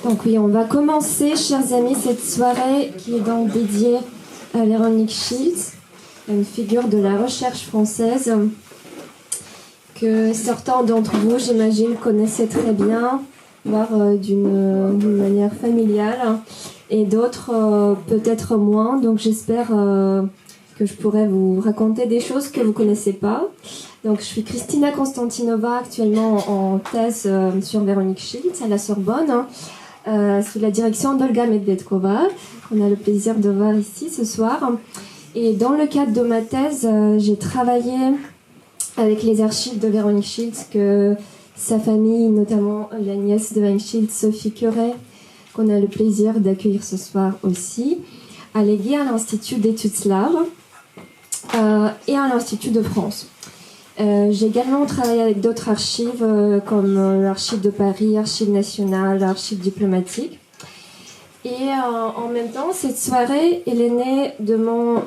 Donc oui, on va commencer, chers amis, cette soirée qui est donc dédiée à Véronique Shields, une figure de la recherche française que certains d'entre vous, j'imagine, connaissaient très bien, voire d'une manière familiale, et d'autres peut-être moins. Donc j'espère que je pourrai vous raconter des choses que vous ne connaissez pas. Donc je suis Kristina Konstantinova, actuellement en thèse sur Véronique Shields à la Sorbonne, sous la direction d'Olga Medvedkova, qu'on a le plaisir de voir ici ce soir. Et dans le cadre de ma thèse, j'ai travaillé avec les archives de Véronique Shields, que sa famille, notamment la nièce de Véronique Shields, Sophie Curet, qu'on a le plaisir d'accueillir ce soir aussi, a légué à l'Institut d'études slaves et à l'Institut de France. J'ai également travaillé avec d'autres archives comme l'Archive de Paris, l'Archive nationale, l'Archive diplomatique. Et en même temps, cette soirée, elle est née de mon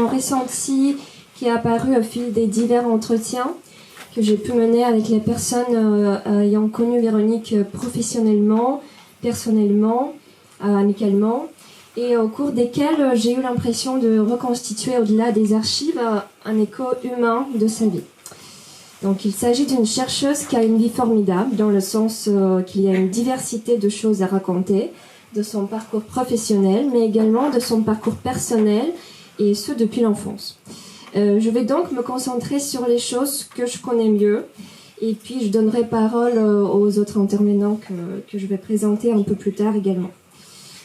ressenti qui est apparu au fil des divers entretiens que j'ai pu mener avec les personnes ayant connu Véronique professionnellement, personnellement, amicalement, et au cours desquels j'ai eu l'impression de reconstituer au-delà des archives un écho humain de sa vie. Donc il s'agit d'une chercheuse qui a une vie formidable, dans le sens qu'il y a une diversité de choses à raconter, de son parcours professionnel, mais également de son parcours personnel, et ce depuis l'enfance. Je vais donc me concentrer sur les choses que je connais mieux, et puis je donnerai parole aux autres intervenants que je vais présenter un peu plus tard également.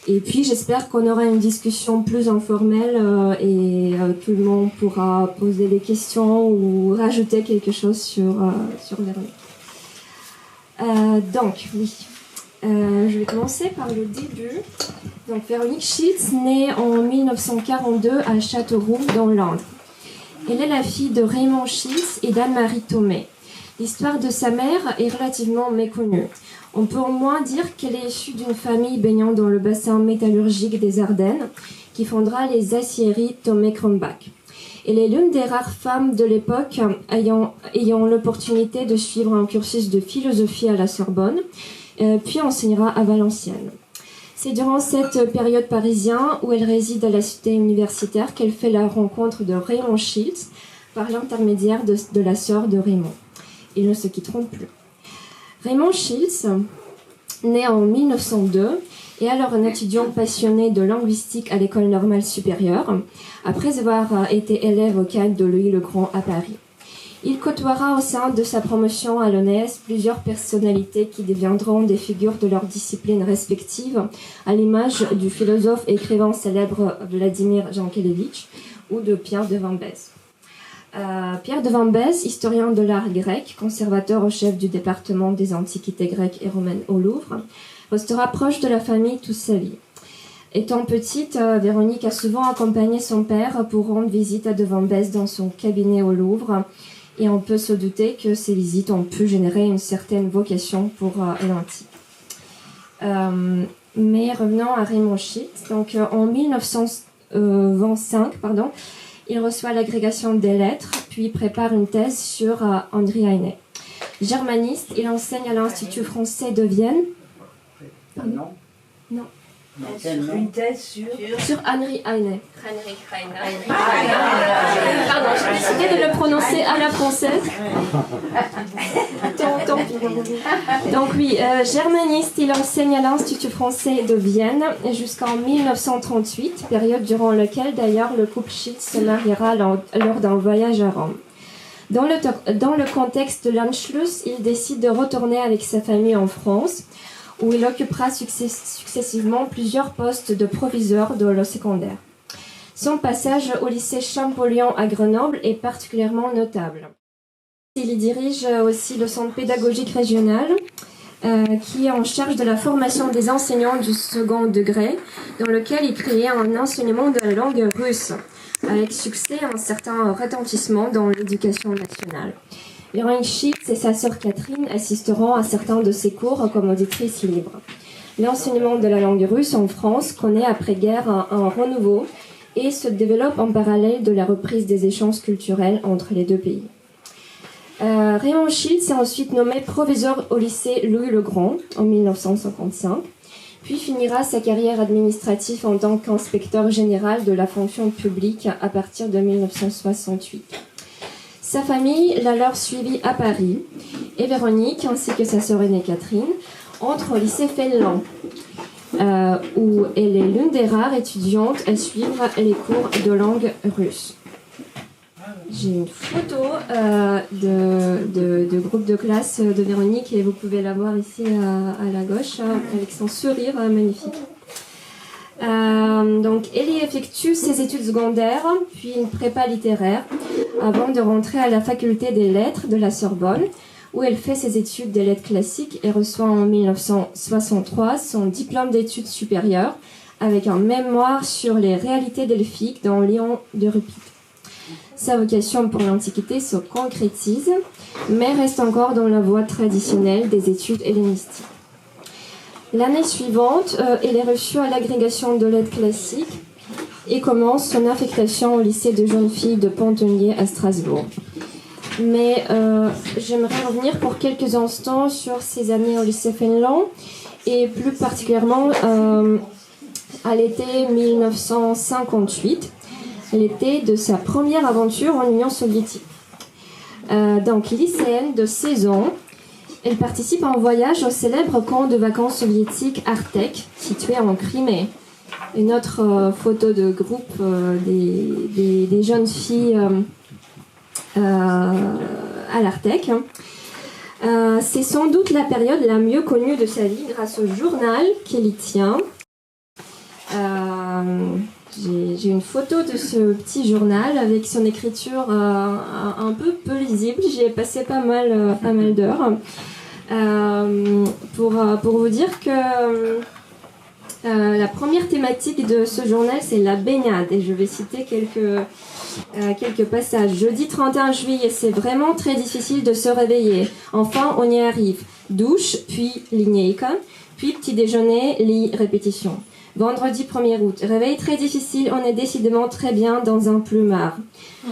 Et puis j'espère qu'on aura une discussion plus informelle et tout le monde pourra poser des questions ou rajouter quelque chose sur Véronique. Donc oui, je vais commencer par le début. Donc Véronique Shields, née en 1942 à Châteauroux dans l'Indre. Elle est la fille de Raymond Shields et d'Anne-Marie Thomé. L'histoire de sa mère est relativement méconnue. On peut au moins dire qu'elle est issue d'une famille baignant dans le bassin métallurgique des Ardennes, qui fondera les aciéries Thomé-Cronbach. Elle est l'une des rares femmes de l'époque ayant l'opportunité de suivre un cursus de philosophie à la Sorbonne, puis enseignera à Valenciennes. C'est durant cette période parisienne où elle réside à la cité universitaire qu'elle fait la rencontre de Raymond Shields par l'intermédiaire de la sœur de Raymond. Ils ne se quitteront plus. Raymond Shields, né en 1902, est alors un étudiant passionné de linguistique à l'École normale supérieure, après avoir été élève au cadre de Louis-le-Grand à Paris. Il côtoiera au sein de sa promotion à l'ENS plusieurs personnalités qui deviendront des figures de leurs disciplines respectives, à l'image du philosophe et écrivain célèbre Vladimir Jankélévitch ou de Pierre de Vambès. Pierre de Vambès, historien de l'art grec, conservateur au chef du département des antiquités grecques et romaines au Louvre, restera proche de la famille toute sa vie. Étant petite, Véronique a souvent accompagné son père pour rendre visite à de Vambès dans son cabinet au Louvre, et on peut se douter que ces visites ont pu générer une certaine vocation pour l'antique. Mais revenons à Raymond Shields. Donc, en 1925, il reçoit l'agrégation des lettres, puis prépare une thèse sur Henri Heine. Germaniste, il enseigne à l'Institut français de Vienne. Pardon ? Non. Une thèse sur Henri Heine. Pardon, j'ai décidé de le prononcer à la française. Tant pis. Donc oui, germaniste, il enseigne à l'Institut français de Vienne jusqu'en 1938, période durant laquelle d'ailleurs le couple Shields se mariera lors d'un voyage à Rome. Dans le contexte de l'Anschluss, il décide de retourner avec sa famille en France, où il occupera successivement plusieurs postes de proviseur de le secondaire. Son passage au lycée Champollion à Grenoble est particulièrement notable. Il y dirige aussi le centre pédagogique régional, qui est en charge de la formation des enseignants du second degré, dans lequel il créait un enseignement de la langue russe, avec succès un certain retentissement dans l'éducation nationale. Véronique Shields et sa sœur Catherine assisteront à certains de ses cours comme auditrices libres. L'enseignement de la langue russe en France connaît après-guerre un renouveau et se développe en parallèle de la reprise des échanges culturels entre les deux pays. Raymond Schiltz est ensuite nommé proviseur au lycée Louis-le-Grand en 1955, puis finira sa carrière administrative en tant qu'inspecteur général de la fonction publique à partir de 1968. Sa famille l'a alors suivi à Paris, et Véronique, ainsi que sa sœur aînée Catherine, entrent au lycée Fénelon, où elle est l'une des rares étudiantes à suivre les cours de langue russe. J'ai une photo de groupe de classe de Véronique et vous pouvez la voir ici à la gauche avec son sourire magnifique. Donc Ellie effectue ses études secondaires puis une prépa littéraire avant de rentrer à la faculté des lettres de la Sorbonne où elle fait ses études des lettres classiques et reçoit en 1963 son diplôme d'études supérieures avec un mémoire sur les réalités delphiques dans Léon de Rupit. Sa vocation pour l'Antiquité se concrétise, mais reste encore dans la voie traditionnelle des études hellénistiques. L'année suivante, elle est reçue à l'agrégation de lettres classiques et commence son affectation au lycée de jeunes filles de Pontonnier à Strasbourg. Mais j'aimerais revenir pour quelques instants sur ses années au lycée Fénelon et plus particulièrement à l'été 1958. L'été de sa première aventure en Union soviétique. Donc, lycéenne de 16 ans, elle participe à un voyage au célèbre camp de vacances soviétique Artek, situé en Crimée. Une autre photo de groupe des jeunes filles à l'Artek. C'est sans doute la période la mieux connue de sa vie grâce au journal qu'elle y tient. J'ai une photo de ce petit journal avec son écriture un peu lisible. J'y ai passé pas mal d'heures. Pour vous dire que la première thématique de ce journal, c'est la baignade. Et je vais citer quelques passages. Jeudi 31 juillet, c'est vraiment très difficile de se réveiller. Enfin, on y arrive. Douche, puis lignейка, puis petit déjeuner, lit, répétition. Vendredi 1er août, réveil très difficile, on est décidément très bien dans un plumard.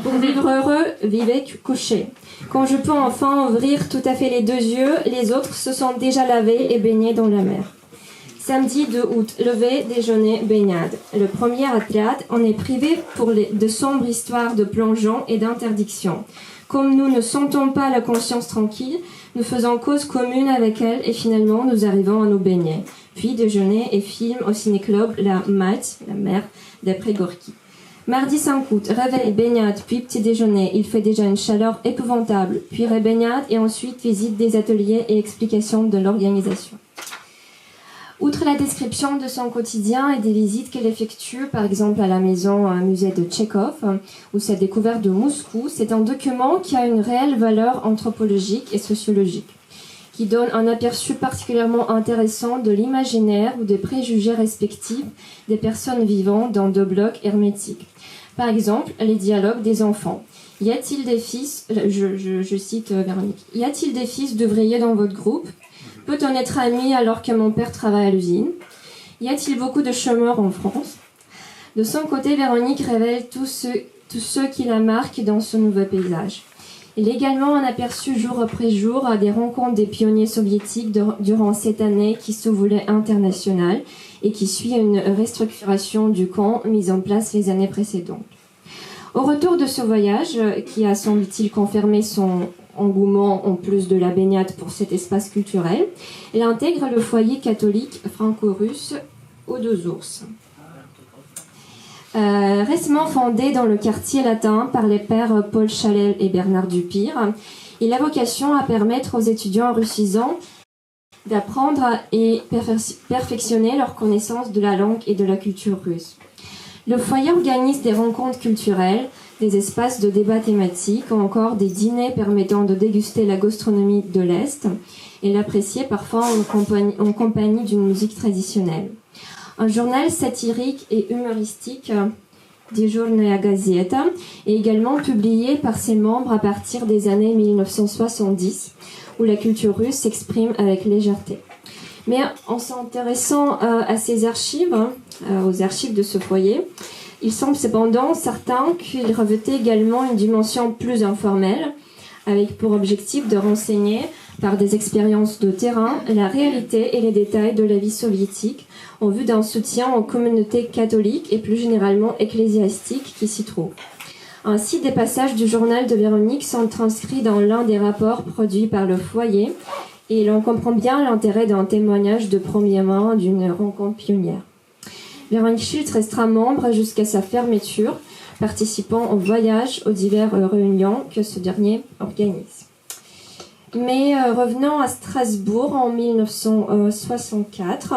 Pour vivre heureux, vivez couché. Quand je peux enfin ouvrir tout à fait les deux yeux, les autres se sont déjà lavés et baignés dans la mer. Samedi 2 août, lever, déjeuner, baignade. Le premier atriat, on est privé pour de sombres histoires de plongeons et d'interdictions. Comme nous ne sentons pas la conscience tranquille, nous faisons cause commune avec elle et finalement nous arrivons à nous baigner. Puis déjeuner et film au ciné-club La Mat, la mer, d'après Gorky. Mardi 5 août, réveil, baignade, puis petit déjeuner. Il fait déjà une chaleur épouvantable. Puis baignade et ensuite visite des ateliers et explication de l'organisation. Outre la description de son quotidien et des visites qu'elle effectue, par exemple à la maison musée de Tchekhov, ou sa découverte de Moscou, c'est un document qui a une réelle valeur anthropologique et sociologique, qui donne un aperçu particulièrement intéressant de l'imaginaire ou des préjugés respectifs des personnes vivant dans deux blocs hermétiques. Par exemple, les dialogues des enfants. Y a-t-il des fils, je cite Véronique, y a-t-il des fils d'ouvriers dans votre groupe ? Peut-on être amis alors que mon père travaille à l'usine ? Y a-t-il beaucoup de chômeurs en France ? De son côté, Véronique révèle tous ceux qui la marquent dans ce nouveau paysage. Il est également un aperçu jour après jour à des rencontres des pionniers soviétiques durant cette année qui se voulait internationale et qui suit une restructuration du camp mise en place les années précédentes. Au retour de ce voyage, qui a semble-t-il confirmé son engouement en plus de la baignade pour cet espace culturel, elle intègre le foyer catholique franco-russe aux Deux Ours. Récemment fondé dans le quartier latin par les pères Paul Chalel et Bernard Dupire, il a vocation à permettre aux étudiants russisants d'apprendre et perfectionner leur connaissance de la langue et de la culture russe. Le foyer organise des rencontres culturelles, des espaces de débat thématiques ou encore des dîners permettant de déguster la gastronomie de l'Est et l'apprécier parfois en compagnie d'une musique traditionnelle. Un journal satirique et humoristique, Dejurная Gazeta, est également publié par ses membres à partir des années 1970, où la culture russe s'exprime avec légèreté. Mais en s'intéressant à ces archives, aux archives de ce foyer, il semble cependant certain qu'il revêtait également une dimension plus informelle, avec pour objectif de renseigner, par des expériences de terrain, la réalité et les détails de la vie soviétique, en vue d'un soutien aux communautés catholiques et plus généralement ecclésiastiques qui s'y trouvent. Ainsi, des passages du journal de Véronique sont transcrits dans l'un des rapports produits par le foyer, et l'on comprend bien l'intérêt d'un témoignage de premier main d'une rencontre pionnière. Véronique Schultz restera membre jusqu'à sa fermeture, participant au voyage aux diverses réunions que ce dernier organise. Mais revenons à Strasbourg en 1964.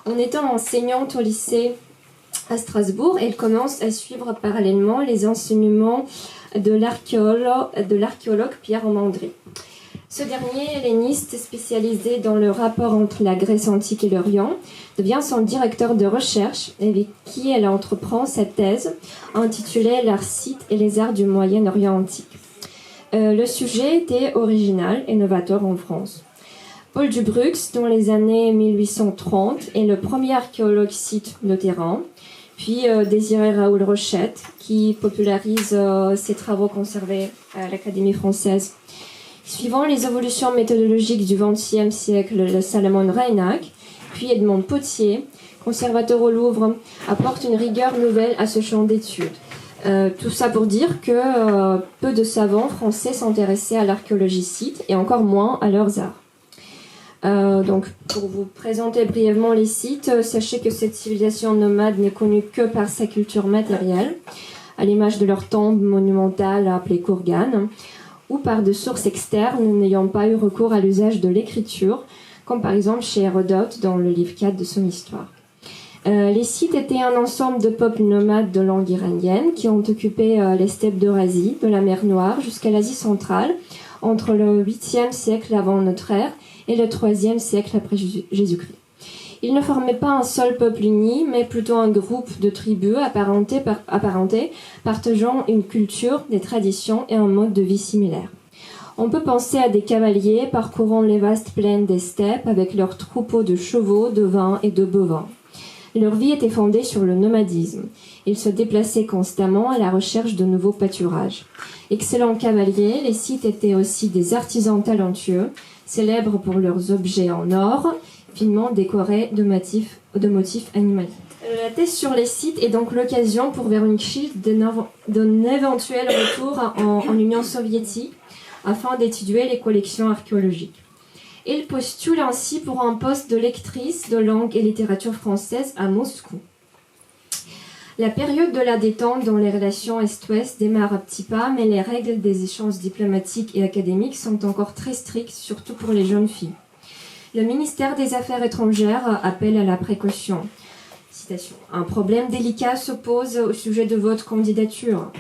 En étant enseignante au lycée à Strasbourg, elle commence à suivre parallèlement les enseignements de l'archéologue Pierre Mandry. Ce dernier, helléniste spécialisé dans le rapport entre la Grèce antique et l'Orient, devient son directeur de recherche avec qui elle entreprend sa thèse intitulée « L'art scythe et les arts du Moyen-Orient antique ». Le sujet était original et novateur en France. Paul Dubrux, dans les années 1830, est le premier archéologue scythe de terrain, puis Désiré Raoul Rochette, qui popularise ses travaux conservés à l'Académie française. Suivant les évolutions méthodologiques du XXe siècle, le Salomon Reinach, puis Edmond Potier, conservateur au Louvre, apporte une rigueur nouvelle à ce champ d'études. Tout ça pour dire que peu de savants français s'intéressaient à l'archéologie scythe et encore moins à leurs arts. Donc, pour vous présenter brièvement les Scythes, sachez que cette civilisation nomade n'est connue que par sa culture matérielle, à l'image de leur tombe monumentale appelée Kourgan, ou par des sources externes n'ayant pas eu recours à l'usage de l'écriture, comme par exemple chez Hérodote dans le livre 4 de son histoire. Les Scythes étaient un ensemble de peuples nomades de langue iranienne qui ont occupé les steppes d'Eurasie, de la mer Noire jusqu'à l'Asie centrale, entre le 8e siècle avant notre ère et le 3e siècle après Jésus-Christ. Ils ne formaient pas un seul peuple uni, mais plutôt un groupe de tribus apparentées, partageant une culture, des traditions et un mode de vie similaires. On peut penser à des cavaliers parcourant les vastes plaines des steppes avec leurs troupeaux de chevaux, de vins et de bovins. Leur vie était fondée sur le nomadisme. Ils se déplaçaient constamment à la recherche de nouveaux pâturages. Excellents cavaliers, les Scythes étaient aussi des artisans talentueux, célèbres pour leurs objets en or, finement décorés de motifs animaliers. La thèse sur les Scythes est donc l'occasion pour Véronique Schultz d'un éventuel retour en Union soviétique afin d'étudier les collections archéologiques. Elle postule ainsi pour un poste de lectrice de langue et littérature française à Moscou. La période de la détente dans les relations Est-Ouest démarre à petits pas, mais les règles des échanges diplomatiques et académiques sont encore très strictes, surtout pour les jeunes filles. Le ministère des Affaires étrangères appelle à la précaution. Citation. Un problème délicat s'oppose au sujet de votre candidature.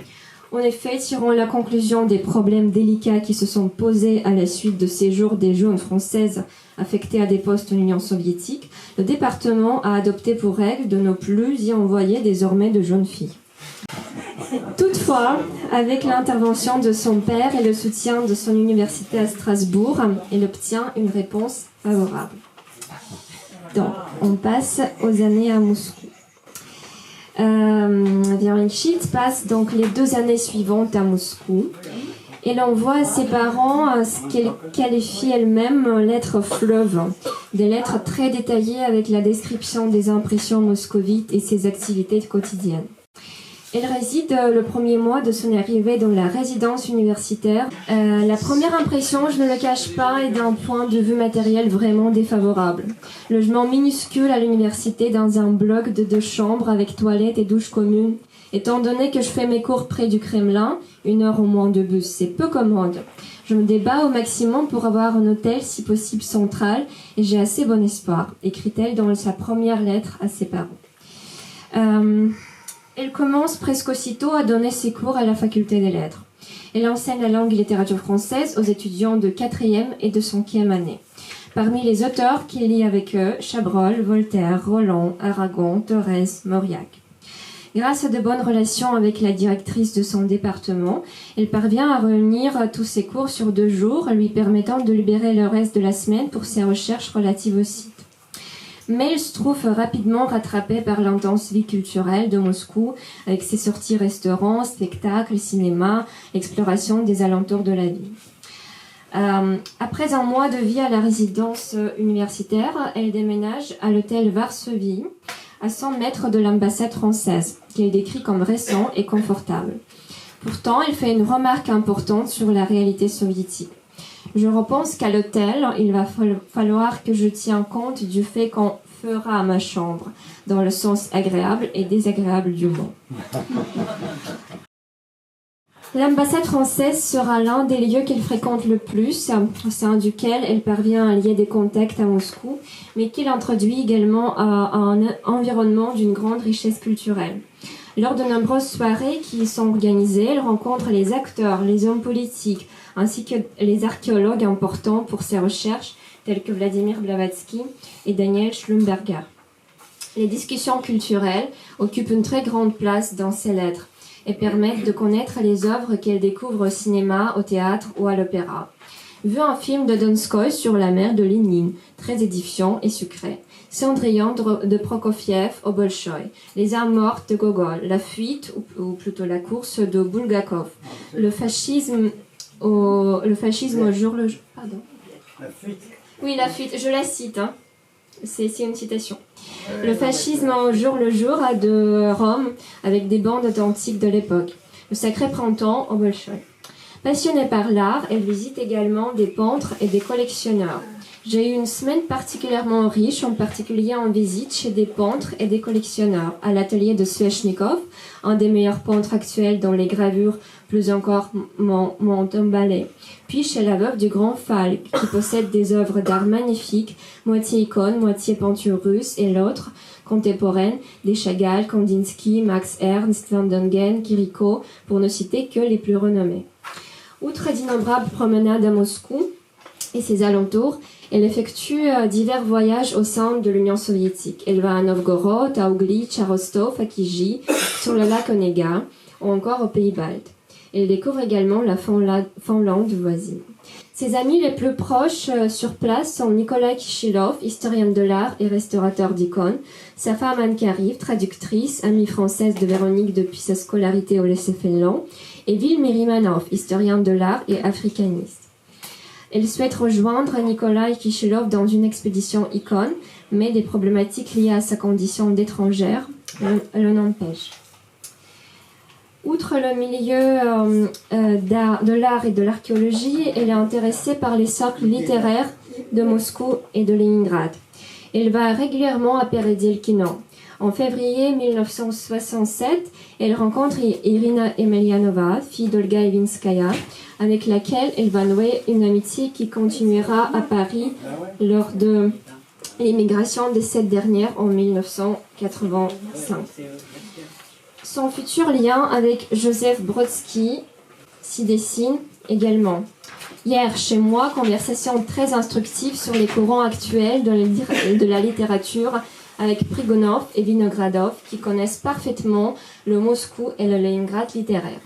En effet, tirant la conclusion des problèmes délicats qui se sont posés à la suite de séjours des jeunes françaises affectées à des postes en Union soviétique, le département a adopté pour règle de ne plus y envoyer désormais de jeunes filles. Toutefois, avec l'intervention de son père et le soutien de son université à Strasbourg, elle obtient une réponse favorable. Donc, on passe aux années à Moscou. Véronique Schultz passe donc les 2 années suivantes à Moscou. Elle envoie à ses parents ce qu'elle qualifie elle-même lettres fleuves, des lettres très détaillées avec la description des impressions moscovites et ses activités quotidiennes. Elle réside le premier mois de son arrivée dans la résidence universitaire. La première impression, je ne le cache pas, est d'un point de vue matériel vraiment défavorable. Logement minuscule à l'université dans un bloc de 2 chambres avec toilette et douche commune. Étant donné que je fais mes cours près du Kremlin, 1 heure au moins de bus, c'est peu commode. Je me débat au maximum pour avoir un hôtel si possible central et j'ai assez bon espoir, écrit-elle dans sa première lettre à ses parents. Elle commence presque aussitôt à donner ses cours à la faculté des lettres. Elle enseigne la langue et littérature française aux étudiants de 4e et de 5e année. Parmi les auteurs qu'elle lit avec eux, Chabrol, Voltaire, Roland, Aragon, Thorez, Mauriac. Grâce à de bonnes relations avec la directrice de son département, elle parvient à réunir tous ses cours sur 2 jours, lui permettant de libérer le reste de la semaine pour ses recherches relatives au site. Mais elle se trouve rapidement rattrapée par l'intense vie culturelle de Moscou, avec ses sorties restaurants, spectacles, cinéma, exploration des alentours de la ville. Après un mois de vie à la résidence universitaire, elle déménage à l'hôtel Varsovie, à 100 mètres de l'ambassade française, qu'elle décrit comme récent et confortable. Pourtant, elle fait une remarque importante sur la réalité soviétique. Je repense qu'à l'hôtel, il va falloir que je tienne compte du fait qu'on fera ma chambre, dans le sens agréable et désagréable du mot. L'ambassade française sera l'un des lieux qu'elle fréquente le plus, au sein duquel elle parvient à lier des contacts à Moscou, mais qu'il introduit également à un environnement d'une grande richesse culturelle. Lors de nombreuses soirées qui y sont organisées, elle rencontre les acteurs, les hommes politiques, ainsi que les archéologues importants pour ses recherches, tels que Vladimir Blavatsky et Daniel Schlumberger. Les discussions culturelles occupent une très grande place dans ses lettres et permettent de connaître les œuvres qu'elle découvre au cinéma, au théâtre ou à l'opéra. Vu un film de Donskoy sur la mer de Lénine, très édifiant et sucré. Cendrillon de Prokofiev au Bolchoï, Les armes mortes de Gogol, La fuite, ou plutôt La course de Bulgakov, le fascisme au jour le jour. Pardon. La fuite. Oui, La fuite, je la cite, hein. C'est une citation. Le fascisme au jour le jour de Rome, avec des bandes authentiques de l'époque. Le sacré printemps au Bolchoï. Passionnée par l'art, elle visite également des peintres et des collectionneurs. J'ai eu une semaine particulièrement riche, en particulier en visite chez des peintres et des collectionneurs, à l'atelier de Sveshnikov, un des meilleurs peintres actuels dont les gravures plus encore m'ont emballé. Puis chez la veuve du Grand Falk, qui possède des œuvres d'art magnifiques, moitié icônes, moitié peinture russe, et l'autre, contemporaine, des Chagall, Kandinsky, Max Ernst, Van Dongen, Kiriko, pour ne citer que les plus renommés. Outre d'innombrables promenades à Moscou et ses alentours, elle effectue divers voyages au sein de l'Union soviétique. Elle va à Novgorod, à Ouglitch, à Rostov, à Kiji, sur le lac Onega, ou encore aux Pays-Baltes. Elle découvre également la Finlande voisine. Ses amis les plus proches sur place sont Nikolai Kishilov, historien de l'art et restaurateur d'icônes, sa femme Anne Carive, traductrice, amie française de Véronique depuis sa scolarité au lycée Fénelon, et Vilmir Imanov, historien de l'art et africaniste. Elle souhaite rejoindre Nikolai Kishilov dans une expédition icône, mais des problématiques liées à sa condition d'étrangère l'en empêchent. Outre le milieu de l'art et de l'archéologie, elle est intéressée par les cercles littéraires de Moscou et de Leningrad. Elle va régulièrement à Peredelkino. En février 1967, elle rencontre Irina Emelianova, fille d'Olga Ivinskaya, avec laquelle elle va nouer une amitié qui continuera à Paris lors de l'émigration de cette dernière en 1985. Son futur lien avec Joseph Brodsky s'y dessine également. Hier, chez moi, conversation très instructive sur les courants actuels de la littérature avec Prigonov et Vinogradov qui connaissent parfaitement le Moscou et le Leningrad littéraire.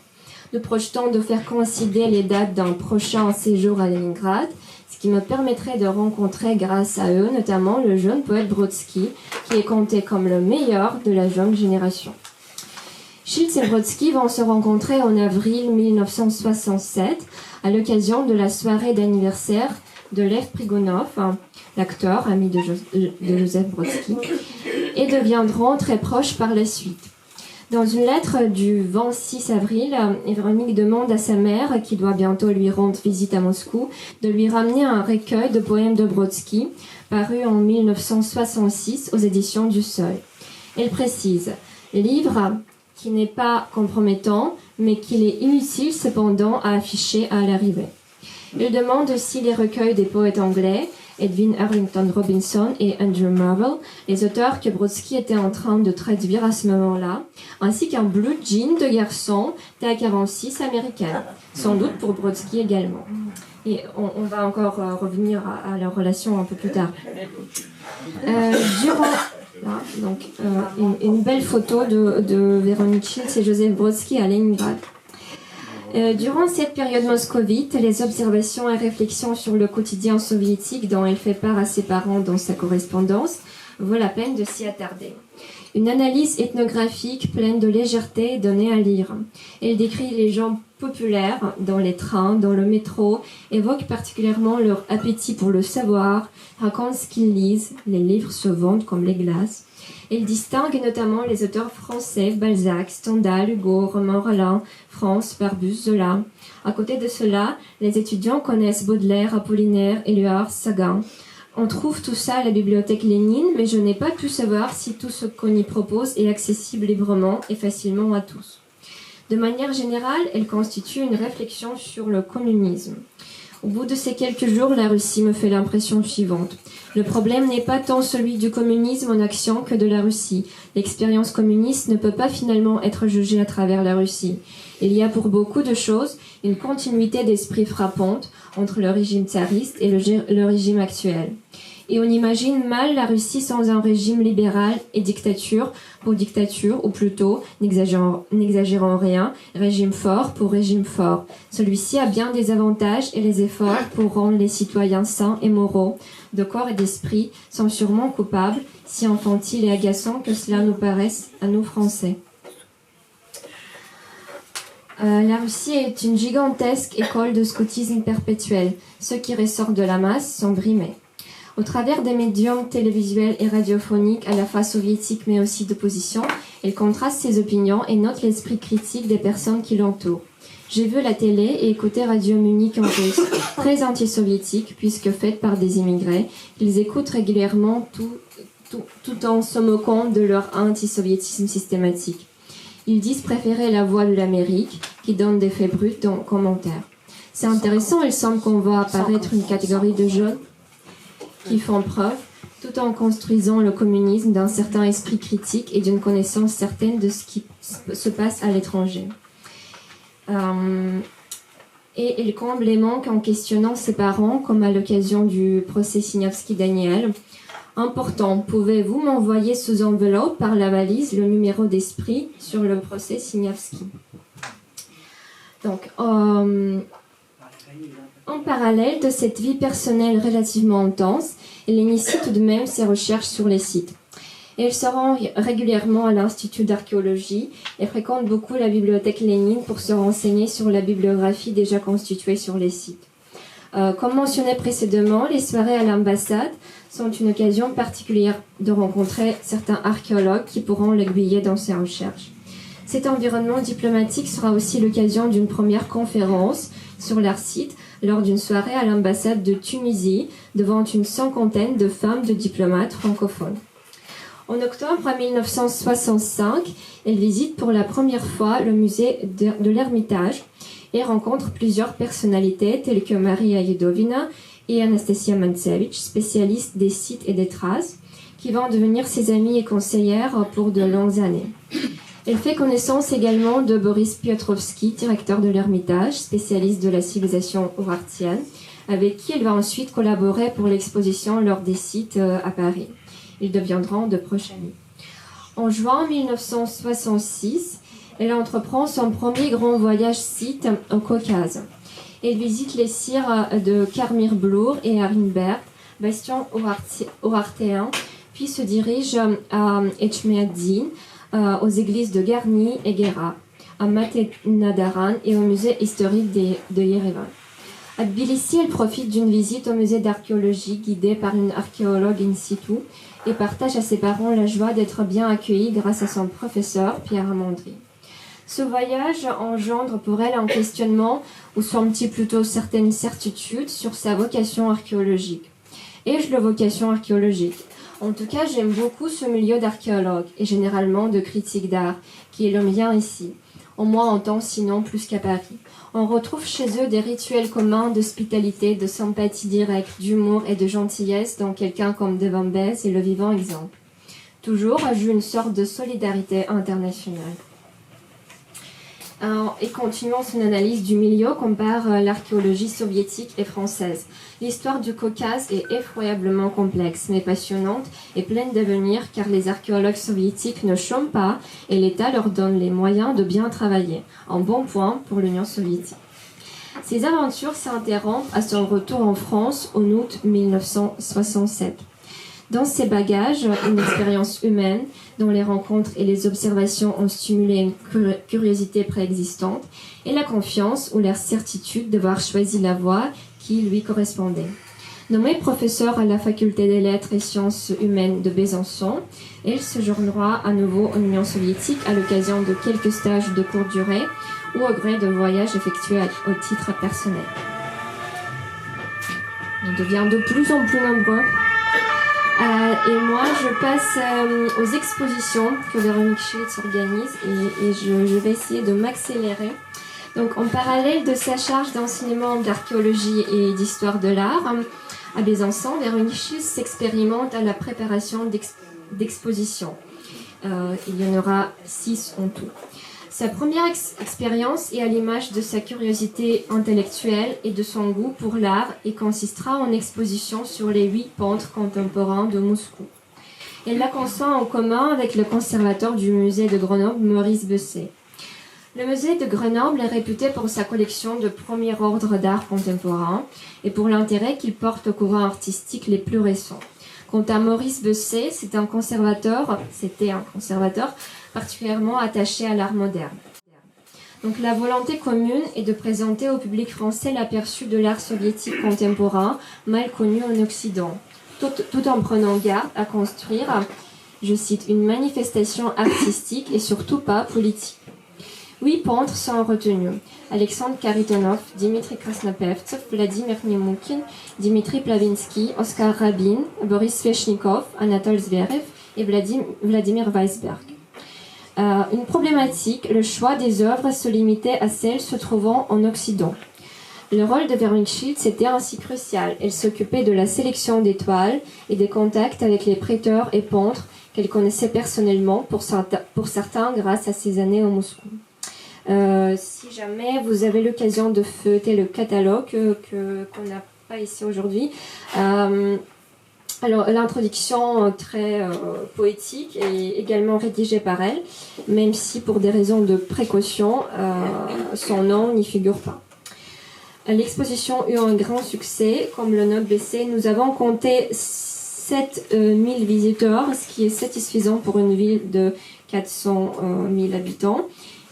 Nous projetons de faire coïncider les dates d'un prochain séjour à Leningrad, ce qui me permettrait de rencontrer grâce à eux notamment le jeune poète Brodsky, qui est compté comme le meilleur de la jeune génération. Schiltz et Brodsky vont se rencontrer en avril 1967 à l'occasion de la soirée d'anniversaire de Lev Prigonov, l'acteur, ami de Joseph Brodsky, et deviendront très proches par la suite. Dans une lettre du 26 avril, Véronique demande à sa mère, qui doit bientôt lui rendre visite à Moscou, de lui ramener un recueil de poèmes de Brodsky, paru en 1966 aux éditions du Seuil. Elle précise « Livre qui n'est pas compromettant, mais qu'il est inutile cependant à afficher à l'arrivée. » Elle demande aussi les recueils des poètes anglais, Edwin Arlington Robinson et Andrew Marvell, les auteurs que Brodsky était en train de traduire à ce moment-là, ainsi qu'un blue jean de garçon TA46 américain, sans doute pour Brodsky également. Et on va encore revenir à leur relation un peu plus tard. Une belle photo de Véronique Schiltz et Joseph Brodsky à Leningrad. Durant cette période moscovite, les observations et réflexions sur le quotidien soviétique dont elle fait part à ses parents dans sa correspondance vaut la peine de s'y attarder. Une analyse ethnographique pleine de légèreté donnée à lire. Elle décrit les gens populaires dans les trains, dans le métro, évoque particulièrement leur appétit pour le savoir, raconte ce qu'ils lisent, les livres se vendent comme les glaces. Elle distingue notamment les auteurs français, Balzac, Stendhal, Hugo, Romain Rolland, France, Barbus, Zola. À côté de cela, les étudiants connaissent Baudelaire, Apollinaire, Éluard, Sagan. On trouve tout ça à la bibliothèque Lénine, mais je n'ai pas pu savoir si tout ce qu'on y propose est accessible librement et facilement à tous. De manière générale, elle constitue une réflexion sur le communisme. Au bout de ces quelques jours, la Russie me fait l'impression suivante. Le problème n'est pas tant celui du communisme en action que de la Russie. L'expérience communiste ne peut pas finalement être jugée à travers la Russie. Il y a pour beaucoup de choses une continuité d'esprit frappante entre le régime tsariste et le régime actuel. Et on imagine mal la Russie sans un régime libéral et dictature pour dictature, ou plutôt, n'exagérant rien, régime fort pour régime fort. Celui-ci a bien des avantages et les efforts pour rendre les citoyens sains et moraux, de corps et d'esprit, sont sûrement coupables, si infantiles et agaçants que cela nous paraisse à nous Français. La Russie est une gigantesque école de scoutisme perpétuel. Ceux qui ressortent de la masse sont brimés. Au travers des médiums télévisuels et radiophoniques à la fois soviétiques mais aussi d'opposition, elle contraste ses opinions et note l'esprit critique des personnes qui l'entourent. J'ai vu la télé et écouté Radio Munich en russe, très anti-soviétique puisque faite par des immigrés. Ils écoutent régulièrement tout en se moquant de leur anti-soviétisme systématique. Ils disent préférer la voix de l'Amérique, qui donne des faits bruts dans le commentaire. C'est intéressant, il semble qu'on voit apparaître une catégorie de jeunes qui font preuve, tout en construisant le communisme d'un certain esprit critique et d'une connaissance certaine de ce qui se passe à l'étranger. Et il comble les manques en questionnant ses parents, comme à l'occasion du procès Siniavski-Daniel. Important, pouvez-vous m'envoyer sous enveloppe par la valise le numéro d'esprit sur le procès Siniavski? Donc, en parallèle de cette vie personnelle relativement intense, elle initie tout de même ses recherches sur les sites. Elle se rend régulièrement à l'Institut d'archéologie et fréquente beaucoup la bibliothèque Lénine pour se renseigner sur la bibliographie déjà constituée sur les sites. Comme mentionné précédemment, les soirées à l'ambassade sont une occasion particulière de rencontrer certains archéologues qui pourront l'aiguiller dans ses recherches. Cet environnement diplomatique sera aussi l'occasion d'une première conférence sur leur site lors d'une soirée à l'ambassade de Tunisie devant une cinquantaine de femmes de diplomates francophones. En octobre 1965, elle visite pour la première fois le musée de l'Ermitage et rencontre plusieurs personnalités telles que Maria Yedovina et Anastasia Mantsevich, spécialistes des sites et des traces, qui vont devenir ses amies et conseillères pour de longues années. Elle fait connaissance également de Boris Piotrowski, directeur de l'Ermitage, spécialiste de la civilisation ourartienne, avec qui elle va ensuite collaborer pour l'exposition lors des sites à Paris. Ils deviendront de proches amis. En juin 1966, elle entreprend son premier grand voyage site au Caucase. Elle visite les cires de Karmir-Blour et Arinberg, bastion ourartéen, puis se dirige à Etchmiadzin, aux églises de Garni et Gera, à Matenadaran et au musée historique de Yerevan. À Tbilissi, elle profite d'une visite au musée d'archéologie guidée par une archéologue in situ et partage à ses parents la joie d'être bien accueillie grâce à son professeur Pierre Amandry. Ce voyage engendre pour elle un questionnement, ou semble-t-il plutôt certaines certitudes, sur sa vocation archéologique. Ai-je la vocation archéologique ? En tout cas, j'aime beaucoup ce milieu d'archéologue et généralement de critique d'art, qui est le mien ici. Au moins en temps, sinon plus qu'à Paris. On retrouve chez eux des rituels communs d'hospitalité, de sympathie directe, d'humour et de gentillesse dont quelqu'un comme De Van Beers est le vivant exemple. Toujours joue une sorte de solidarité internationale. Et continuons son analyse du milieu, compare l'archéologie soviétique et française. L'histoire du Caucase est effroyablement complexe, mais passionnante et pleine d'avenir, car les archéologues soviétiques ne chôment pas et l'État leur donne les moyens de bien travailler. Un bon point pour l'Union soviétique. Ses aventures s'interrompent à son retour en France en août 1967. Dans ses bagages, une expérience humaine dont les rencontres et les observations ont stimulé une curiosité préexistante et la confiance ou la certitude d'avoir choisi la voie qui lui correspondait. Nommé professeur à la faculté des lettres et sciences humaines de Besançon, il séjournera à nouveau en Union soviétique à l'occasion de quelques stages de courte durée ou au gré de voyages effectués au titre personnel. On devient de plus en plus nombreux. Et moi, je passe aux expositions que Véronique Schiltz organise et je vais essayer de m'accélérer. Donc, en parallèle de sa charge d'enseignement d'archéologie et d'histoire de l'art, à Besançon, Véronique Schiltz s'expérimente à la préparation d'expositions. Il y en aura 6 en tout. Sa première expérience est à l'image de sa curiosité intellectuelle et de son goût pour l'art et consistera en exposition sur les 8 peintres contemporains de Moscou. Elle la conçoit en commun avec le conservateur du musée de Grenoble, Maurice Besset. Le musée de Grenoble est réputé pour sa collection de premier ordre d'art contemporain et pour l'intérêt qu'il porte aux courants artistiques les plus récents. Quant à Maurice Besset, c'était un conservateur particulièrement attaché à l'art moderne. Donc la volonté commune est de présenter au public français l'aperçu de l'art soviétique contemporain, mal connu en Occident, tout en prenant garde à construire, je cite, une manifestation artistique et surtout pas politique. 8 peintres sont retenus. Alexandre Karitonov, Dimitri Krasnopevtsov, Vladimir Nemoukhin, Dimitri Plavinsky, Oskar Rabin, Boris Sveshnikov, Anatole Zverev et Vladimir Weisberg. Une problématique, le choix des œuvres se limitait à celles se trouvant en Occident. Le rôle de Véronique Schiltz était ainsi crucial. Elle s'occupait de la sélection des toiles et des contacts avec les prêteurs et peintres qu'elle connaissait personnellement, pour certains grâce à ses années à Moscou. Si jamais vous avez l'occasion de feuilleter le catalogue qu'on n'a pas ici aujourd'hui, alors l'introduction très poétique est également rédigée par elle, même si pour des raisons de précaution, son nom n'y figure pas. L'exposition eut un grand succès, comme le note Besset. Nous avons compté 7000 visiteurs, ce qui est satisfaisant pour une ville de 400 000 habitants.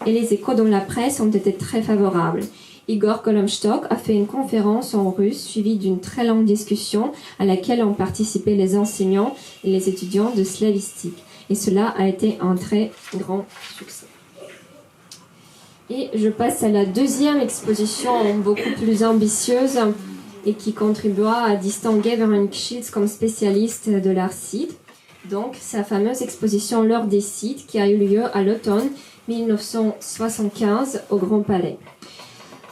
Et les échos dans la presse ont été très favorables. Igor Kolomstok a fait une conférence en russe suivie d'une très longue discussion à laquelle ont participé les enseignants et les étudiants de slavistique. Et cela a été un très grand succès. Et je passe à la deuxième exposition beaucoup plus ambitieuse et qui contribua à distinguer Véronique Schiltz comme spécialiste de l'art site. Donc, sa fameuse exposition L'Heure des sites qui a eu lieu à l'automne 1975 au Grand Palais.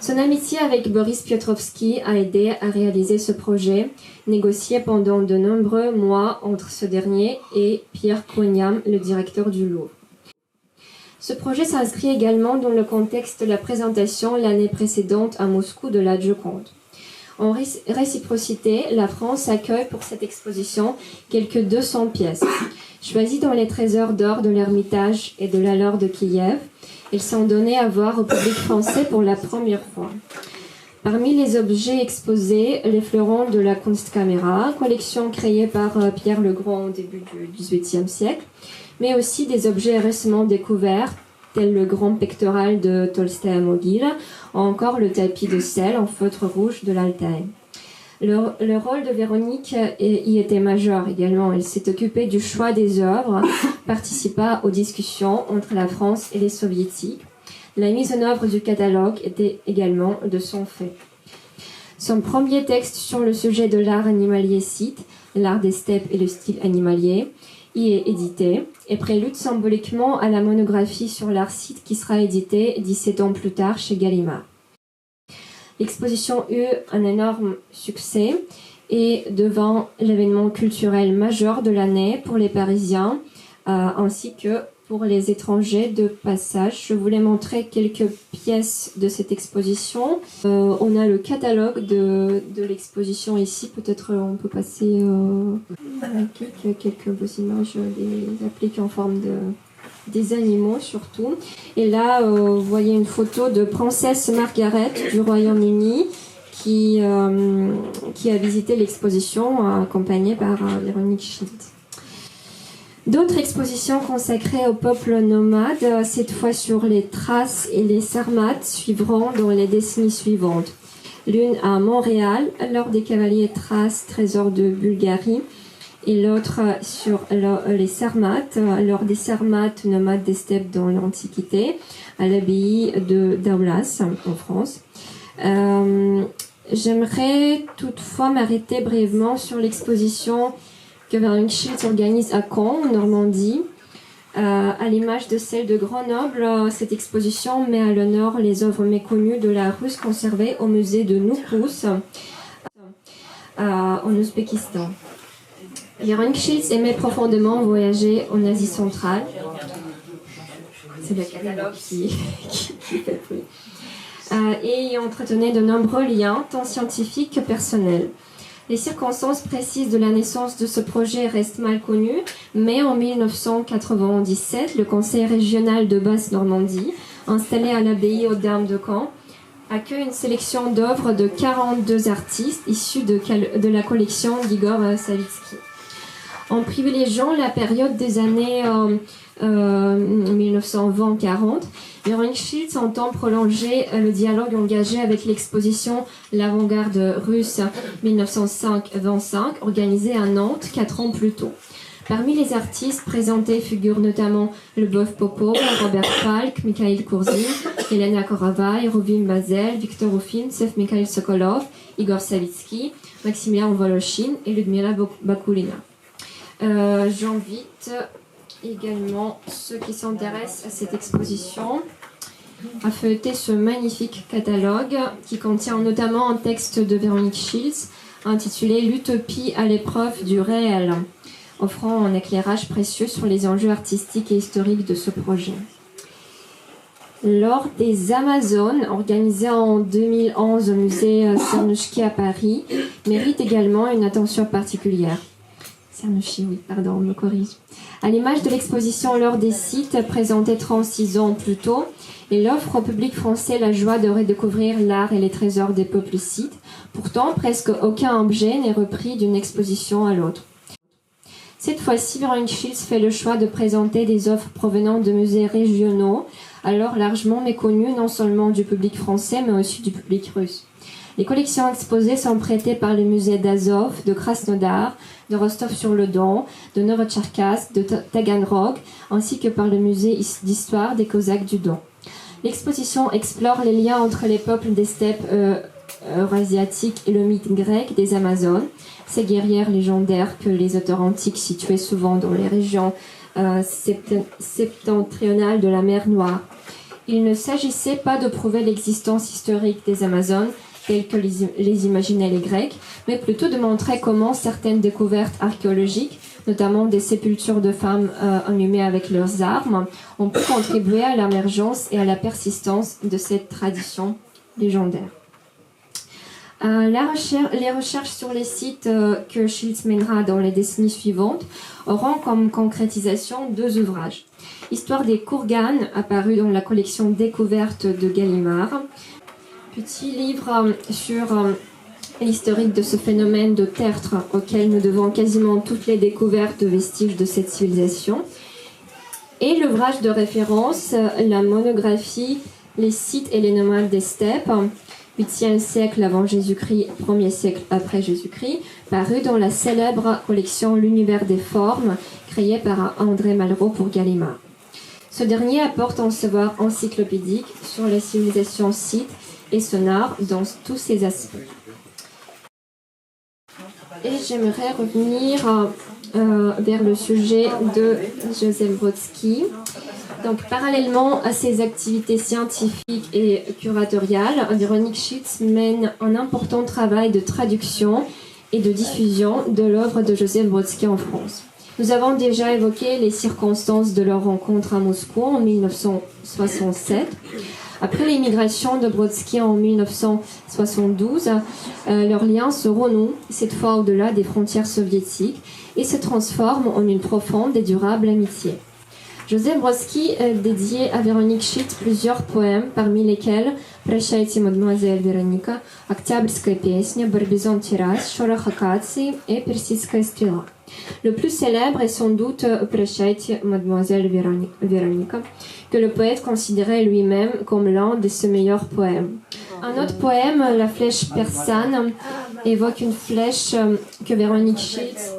Son amitié avec Boris Piotrowski a aidé à réaliser ce projet, négocié pendant de nombreux mois entre ce dernier et Pierre Cognam, le directeur du Louvre. Ce projet s'inscrit également dans le contexte de la présentation l'année précédente à Moscou de la Joconde. En réciprocité, la France accueille pour cette exposition quelques 200 pièces. Choisies dans les trésors d'or de l'Ermitage et de la Laure de Kiev, ils sont donnés à voir au public français pour la première fois. Parmi les objets exposés, les fleurons de la Kunstkamera, collection créée par Pierre le Grand au début du XVIIIe siècle, mais aussi des objets récemment découverts, tels le grand pectoral de Tolstoï-Mogil, ou encore le tapis de sel en feutre rouge de l'Altaï. Le rôle de Véronique y était majeur également. Elle s'est occupée du choix des œuvres, participa aux discussions entre la France et les soviétiques. La mise en œuvre du catalogue était également de son fait. Son premier texte sur le sujet de l'art animalier cite « L'art des steppes et le style animalier » y est édité et prélude symboliquement à la monographie sur l'art site qui sera éditée 17 ans plus tard chez Gallimard. L'exposition eut un énorme succès et devint l'événement culturel majeur de l'année pour les Parisiens ainsi que pour les étrangers de passage. Je voulais montrer quelques pièces de cette exposition. On a le catalogue de l'exposition ici. Peut-être on peut passer quelques beaux images des appliques en forme des animaux surtout. Et là, vous voyez une photo de princesse Margaret du Royaume-Uni qui a visité l'exposition accompagnée par Véronique Schild. D'autres expositions consacrées au peuple nomade, cette fois sur les Thraces et les Sarmates, suivront dans les décennies suivantes. L'une à Montréal, lors des cavaliers Thraces, trésors de Bulgarie, et l'autre sur les Sarmates, lors des Sarmates, nomades des steppes dans l'Antiquité, à l'abbaye de Daoulas, en France. J'aimerais toutefois m'arrêter brièvement sur l'exposition que Véronique Schild organise à Caen, en Normandie. À l'image de celle de Grenoble, cette exposition met à l'honneur les œuvres méconnues de l'art russe conservées au musée de Noukous, en Ouzbékistan. Véronique Schild aimait profondément voyager en Asie centrale. C'est le catalogue qui fait le bruit. Et entretenait de nombreux liens, tant scientifiques que personnels. Les circonstances précises de la naissance de ce projet restent mal connues, mais en 1997, le Conseil régional de Basse-Normandie, installé à l'abbaye aux Dames de Caen, accueille une sélection d'œuvres de 42 artistes issus de la collection d'Igor Savitsky. En privilégiant la période des années 1920-40, Véronique Schild entend prolonger le dialogue engagé avec l'exposition L'avant-garde russe 1905-25, organisée à Nantes 4 ans plus tôt. Parmi les artistes présentés figurent notamment Lubov Popov, Robert Falk, Mikhail Kourzine, Elena Koravay, Rovim Bazel, Viktor Ufimtsev, Mikhail Sokolov, Igor Savitsky, Maximilian Voloshin et Ludmila Bakulina. J'invite également ceux qui s'intéressent à cette exposition à feuilleter ce magnifique catalogue qui contient notamment un texte de Véronique Schild intitulé « L'utopie à l'épreuve du réel », offrant un éclairage précieux sur les enjeux artistiques et historiques de ce projet. Lors des Amazones, organisées en 2011 au musée Cernouchki à Paris, mérite également une attention particulière. Cernouchi, oui, pardon, on me corrige. À l'image de l'exposition lors des sites présentée 36 ans plus tôt, elle offre au public français la joie de redécouvrir l'art et les trésors des peuples sites. Pourtant, presque aucun objet n'est repris d'une exposition à l'autre. Cette fois-ci, Véronique Schild fait le choix de présenter des œuvres provenant de musées régionaux, alors largement méconnus non seulement du public français, mais aussi du public russe. Les collections exposées sont prêtées par les musées d'Azov, de Krasnodar, de Rostov-sur-le-Don, de Novotcherkassk, de Taganrog, ainsi que par le musée d'histoire des Cosaques du Don. L'exposition explore les liens entre les peuples des steppes eurasiatiques et le mythe grec des Amazones, ces guerrières légendaires que les auteurs antiques situaient souvent dans les régions septentrionales de la mer Noire. Il ne s'agissait pas de prouver l'existence historique des Amazones, telles que les imaginaient les Grecs, mais plutôt de montrer comment certaines découvertes archéologiques, notamment des sépultures de femmes inhumées avec leurs armes, ont pu contribuer à l'émergence et à la persistance de cette tradition légendaire. Les recherches sur les sites que Schild mènera dans les décennies suivantes auront comme concrétisation 2 ouvrages. Histoire des Kourganes, apparu dans la collection Découverte de Gallimard, petit livre sur l'historique de ce phénomène de tertre auquel nous devons quasiment toutes les découvertes de vestiges de cette civilisation, et l'ouvrage de référence, la monographie Les sites et les nomades des steppes, 8e siècle avant Jésus-Christ, 1er siècle après Jésus-Christ, paru dans la célèbre collection L'univers des formes, créée par André Malraux pour Gallimard. Ce dernier apporte un savoir encyclopédique sur la civilisation scythe et son art dans tous ses aspects. Et j'aimerais revenir vers le sujet de Joseph Brodsky. Donc, parallèlement à ses activités scientifiques et curatoriales, Véronique Schild mène un important travail de traduction et de diffusion de l'œuvre de Joseph Brodsky en France. Nous avons déjà évoqué les circonstances de leur rencontre à Moscou en 1967. Après l'émigration de Brodsky en 1972, leurs liens se renouent, cette fois au-delà des frontières soviétiques, et se transforment en une profonde et durable amitié. Joseph Brodsky dédiait à Véronique Шильц plusieurs poèmes, parmi lesquels «Прощайте, мадемуазель Вероника», «Октябрьская песня», «Барбизон террас», «Шорох акации» et «Персидская стрела». Le plus célèbre est sans doute «Прощайте, mademoiselle Véronica», que le poète considérait lui-même comme l'un de ses meilleurs poèmes. Un autre poème, La flèche persane, évoque une flèche que Véronique Шильц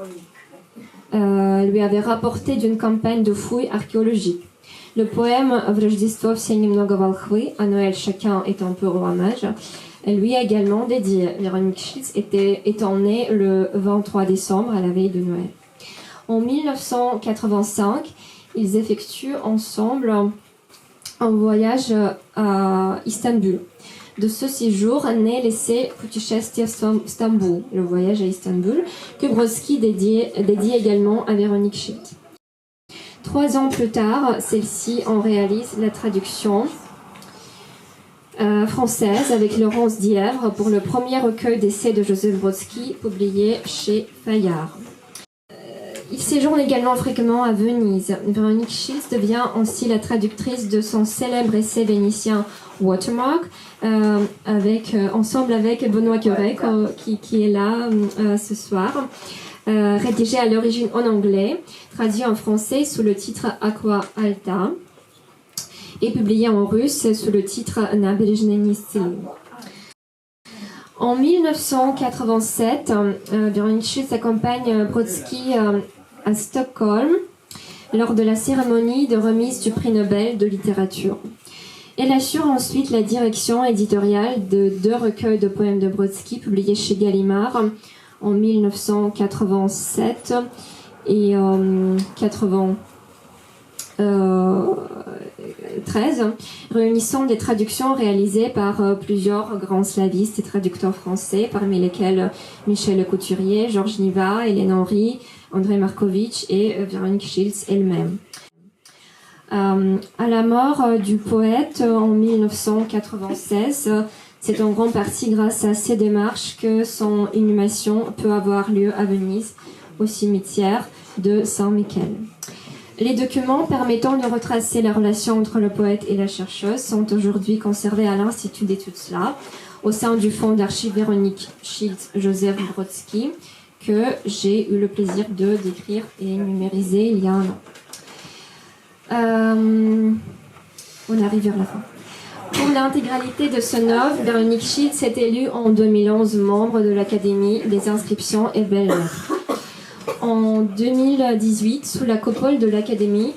lui avait rapportée d'une campagne de fouilles archéologiques. Le poème «В Рождество все немного волхвы», à Noël chacun est un peu roi mage, lui a également dédié. Véronique Шильц étant née le 23 décembre, à la veille de Noël. En 1985, ils effectuent ensemble un voyage à Istanbul. De ce séjour naît l'essai Putешествие в Стамбул, le voyage à Istanbul, que Brodsky dédie également à Véronique Шильц. 3 ans plus tard, celle-ci en réalise la traduction française avec Laurence Dièvre pour le premier recueil d'essais de Joseph Brodsky publié chez Fayard. Il séjourne également fréquemment à Venise. Véronique Šilc devient ainsi la traductrice de son célèbre essai vénitien Watermark, ensemble avec Benoît Curé, qui est là ce soir, rédigé à l'origine en anglais, traduit en français sous le titre Aqua Alta et publié en russe sous le titre Nabережные стены. En 1987, Véronique Šilc accompagne Brodsky à Stockholm lors de la cérémonie de remise du prix Nobel de littérature. Elle assure ensuite la direction éditoriale de 2 recueils de poèmes de Brodsky publiés chez Gallimard en 1987 et 1993, réunissant des traductions réalisées par plusieurs grands slavistes et traducteurs français, parmi lesquels Michel Le Couturier, Georges Niva, Hélène Henry, André Markovitch et Véronique Šilc elle-même. À la mort du poète en 1996, c'est en grande partie grâce à ces démarches que son inhumation peut avoir lieu à Venise, au cimetière de Saint-Michel. Les documents permettant de retracer la relation entre le poète et la chercheuse sont aujourd'hui conservés à l'Institut d'études slaves, au sein du fonds d'archives Véronique Šilc Joseph Brodsky, que j'ai eu le plaisir de décrire et numériser il y a 1 an. On arrive vers la fin. Pour l'intégralité de ce œuvre, Véronique Šilc est élue en 2011 membre de l'Académie des inscriptions et belles-lettres. En 2018, sous la coupole de l'Académie,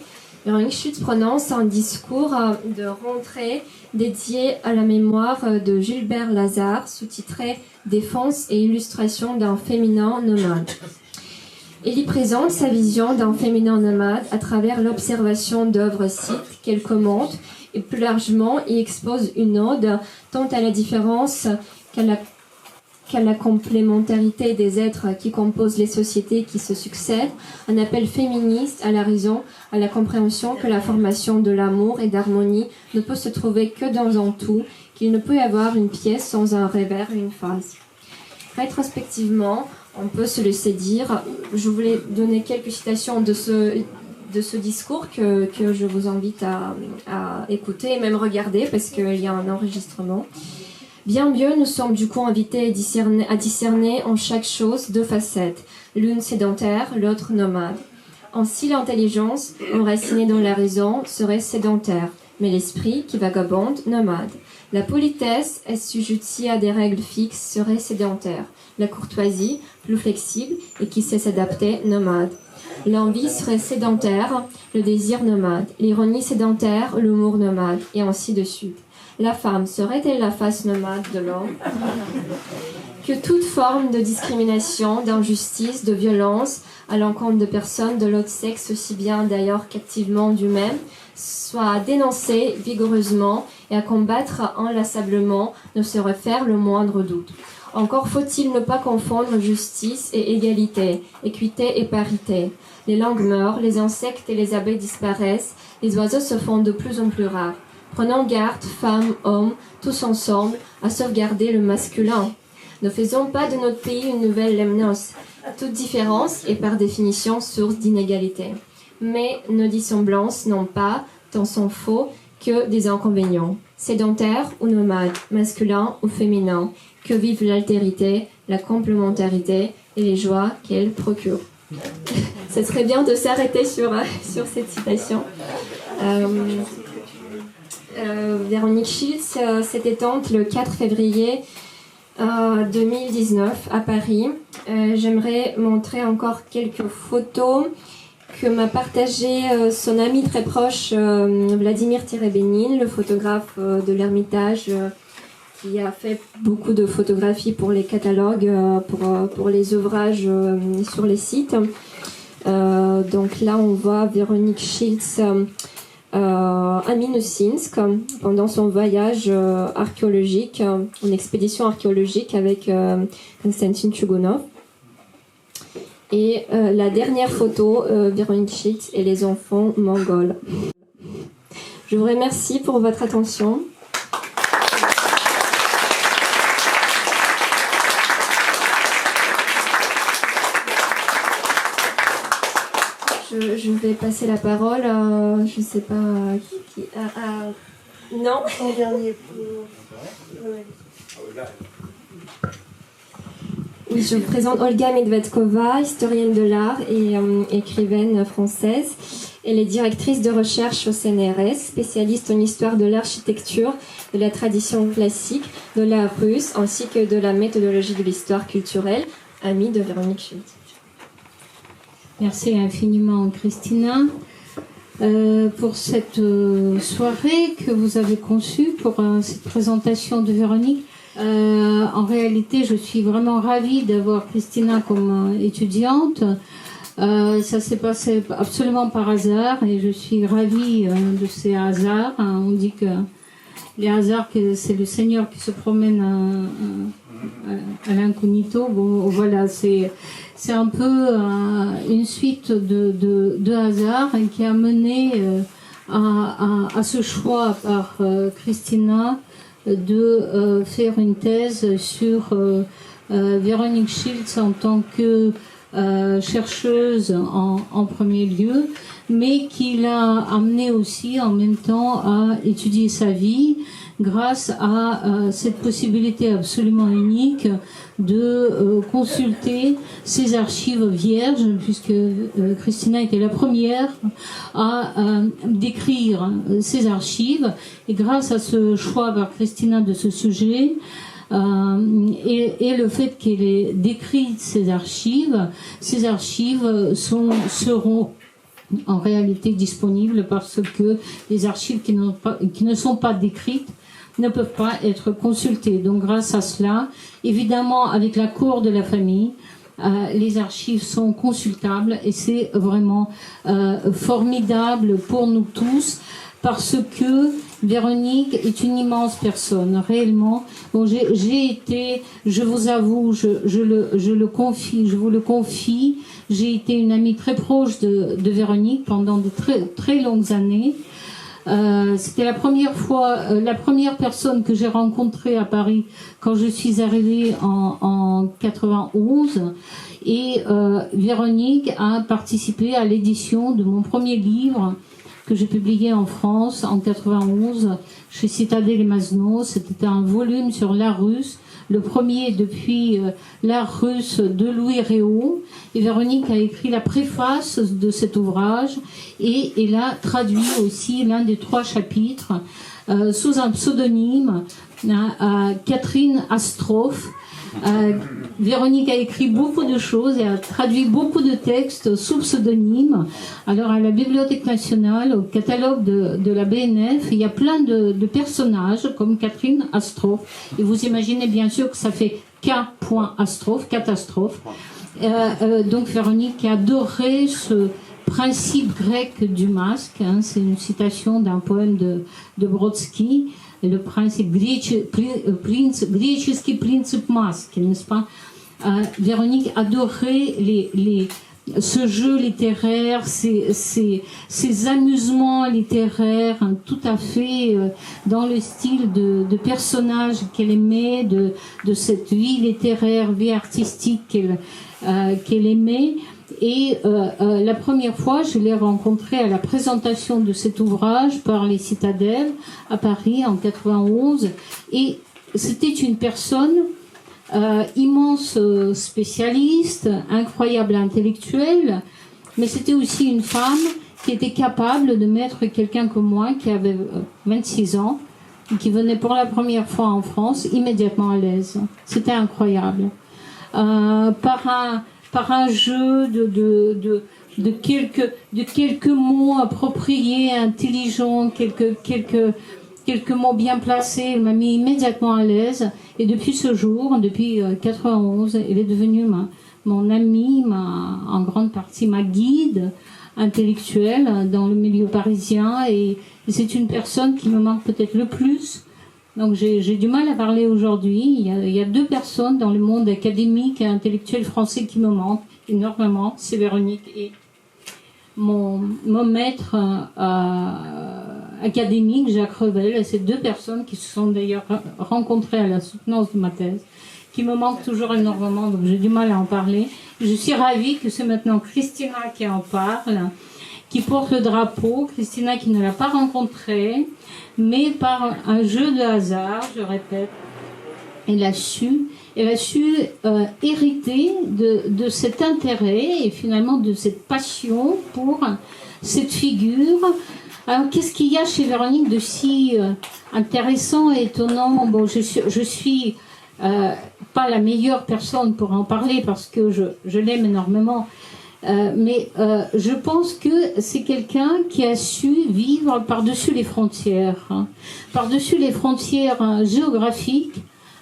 Véronique Šilc prononce un discours de rentrée dédié à la mémoire de Gilbert Lazare, sous-titré « Défense et illustration d'un féminin nomade ». Elle y présente sa vision d'un féminin nomade à travers l'observation d'œuvres sites qu'elle commente et plus largement y expose une ode tant à la différence qu'à la complémentarité des êtres qui composent les sociétés qui se succèdent, un appel féministe à la raison, à la compréhension que la formation de l'amour et d'harmonie ne peut se trouver que dans un tout, qu'il ne peut y avoir une pièce sans un revers et une face. Rétrospectivement, on peut se laisser dire, je voulais donner quelques citations de ce discours que je vous invite à écouter et même regarder parce qu'il y a un enregistrement. Bien mieux, nous sommes du coup invités à discerner en chaque chose 2 facettes, l'une sédentaire, l'autre nomade. Ainsi, l'intelligence, enracinée dans la raison, serait sédentaire, mais l'esprit, qui vagabonde, nomade. La politesse, assujettie à des règles fixes, serait sédentaire. La courtoisie, plus flexible et qui sait s'adapter, nomade. L'envie serait sédentaire, le désir nomade. L'ironie sédentaire, l'humour nomade, et ainsi de suite. La femme serait-elle la face nomade de l'homme? Que toute forme de discrimination, d'injustice, de violence à l'encontre de personnes de l'autre sexe, aussi bien d'ailleurs qu'activement du même, soit dénoncée vigoureusement et à combattre inlassablement, ne saurait faire le moindre doute. Encore faut-il ne pas confondre justice et égalité, équité et parité. Les langues meurent, les insectes et les abeilles disparaissent, les oiseaux se font de plus en plus rares. Prenons garde, femmes, hommes, tous ensemble, à sauvegarder le masculin. Ne faisons pas de notre pays une nouvelle Lemnos. Toute différence est par définition source d'inégalité. mais nos dissemblances n'ont pas, tant s'en faut, que des inconvénients. Sédentaires ou nomades, masculins ou féminins, que vivent l'altérité, la complémentarité et les joies qu'elle procure. Ce serait bien de s'arrêter sur cette citation. Véronique Schiltz s'était tente le 4 février 2019 à Paris. J'aimerais montrer encore quelques photos que m'a partagé son ami très proche Vladimir Térébenine, le photographe de l'Ermitage, qui a fait beaucoup de photographies pour les catalogues, pour les ouvrages sur les sites. Donc là, on voit Véronique Schiltz à Minousinsk pendant son voyage archéologique, en expédition archéologique avec Konstantin Tchugunov. Et la dernière photo, Véronique Schiltz et les enfants mongols. Je vous remercie pour votre attention. Je vais passer la parole à, je ne sais pas qui non. En dernier pour... Oui, je vous présente Olga Medvedkova, historienne de l'art et écrivaine française. Elle est directrice de recherche au CNRS, spécialiste en histoire de l'architecture, de la tradition classique, de l'art russe, ainsi que de la méthodologie de l'histoire culturelle, amie de Véronique Schiltz. Merci infiniment, Christina, pour cette soirée que vous avez conçue, pour cette présentation de Véronique. En réalité, je suis vraiment ravie d'avoir Christina comme étudiante. Ça s'est passé absolument par hasard et je suis ravie de ces hasards. On dit que les hasards, c'est le Seigneur qui se promène à l'incognito. Bon, voilà, c'est un peu une suite de hasards qui a mené à ce choix par Christina de faire une thèse sur Véronique Schiltz en tant que chercheuse en premier lieu, mais qui l'a amenée aussi en même temps à étudier sa vie grâce à cette possibilité absolument unique de consulter ses archives vierges, puisque Christina était la première à décrire ses archives, et grâce à ce choix par Christina de ce sujet, et le fait qu'elle ait décrit ces archives seront en réalité disponibles, parce que les archives qui ne sont pas décrites ne peuvent pas être consultées. Donc grâce à cela, évidemment avec l'accord de la famille, les archives sont consultables, et c'est vraiment formidable pour nous tous, parce que Véronique est une immense personne, réellement. Bon, j'ai été, je vous avoue, je vous le confie, j'ai été une amie très proche de Véronique pendant de très, très longues années. C'était la première personne que j'ai rencontrée à Paris quand je suis arrivée en 91, et Véronique a participé à l'édition de mon premier livre que j'ai publié en France en 91 chez Citadel et Masno. C'était un volume sur l'art russe, le premier depuis l'art russe de Louis Réau. Et Véronique a écrit la préface de cet ouvrage, et elle a traduit aussi l'un des 3 chapitres sous un pseudonyme, Catherine Astroff. Véronique a écrit beaucoup de choses et a traduit beaucoup de textes sous pseudonyme. Alors à la Bibliothèque nationale, au catalogue de la BNF, il y a plein de personnages comme Catherine Astroff. Et vous imaginez bien sûr que ça fait K.Astroff, catastrophe. Donc Véronique adorait ce principe grec du masque. C'est une citation d'un poème de Brodsky. Le principe греческий принцип маски, n'est-ce pas? Véronique adorait ce jeu littéraire, ces amusements littéraires, tout à fait dans le style de personnages qu'elle aimait, de cette vie littéraire, vie artistique qu'elle aimait. Et la première fois, je l'ai rencontré à la présentation de cet ouvrage par les Citadelles à Paris en 91. Et c'était une personne immense spécialiste, incroyable intellectuelle, mais c'était aussi une femme qui était capable de mettre quelqu'un comme moi, qui avait 26 ans, et qui venait pour la première fois en France, immédiatement à l'aise. C'était incroyable. Par un jeu de quelques mots appropriés, intelligents, quelques mots bien placés, elle m'a mis immédiatement à l'aise. Et depuis ce jour, depuis 91, elle est devenue mon amie, en grande partie ma guide intellectuelle dans le milieu parisien. Et c'est une personne qui me manque peut-être le plus. Donc j'ai du mal à parler aujourd'hui. Il y a deux personnes dans le monde académique et intellectuel français qui me manquent énormément. C'est Véronique et mon maître académique, Jacques Revel. Et ces deux personnes qui se sont d'ailleurs rencontrées à la soutenance de ma thèse, qui me manquent toujours énormément. Donc j'ai du mal à en parler. Je suis ravie que c'est maintenant Christina qui en parle, qui porte le drapeau. Christina qui ne l'a pas rencontré, mais par un jeu de hasard, je répète, elle a su hériter de cet intérêt et finalement de cette passion pour cette figure. Alors qu'est-ce qu'il y a chez Véronique de si intéressant et étonnant? Bon, je suis pas la meilleure personne pour en parler parce que je l'aime énormément. Mais je pense que c'est quelqu'un qui a su vivre par-dessus les frontières, par-dessus les frontières géographiques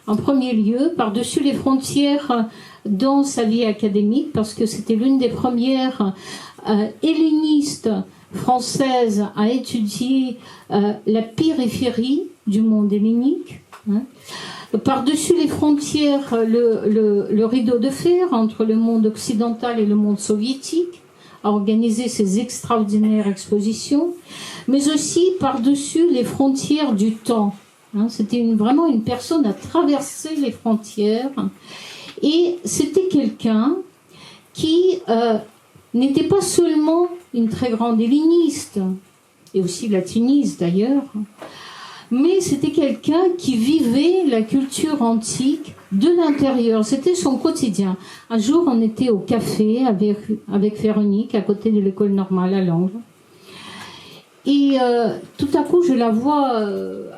en premier lieu, par-dessus les frontières dans sa vie académique, parce que c'était l'une des premières hellénistes françaises à étudier la périphérie du monde hellénique. Par-dessus les frontières, le rideau de fer entre le monde occidental et le monde soviétique, a organisé ces extraordinaires expositions, mais aussi par-dessus les frontières du temps. C'était vraiment une personne à traverser les frontières. Et c'était quelqu'un qui n'était pas seulement une très grande helléniste, et aussi latiniste d'ailleurs, mais c'était quelqu'un qui vivait la culture antique de l'intérieur. C'était son quotidien. Un jour, on était au café avec Véronique, à côté de l'école normale à Langres. Et tout à coup, je la vois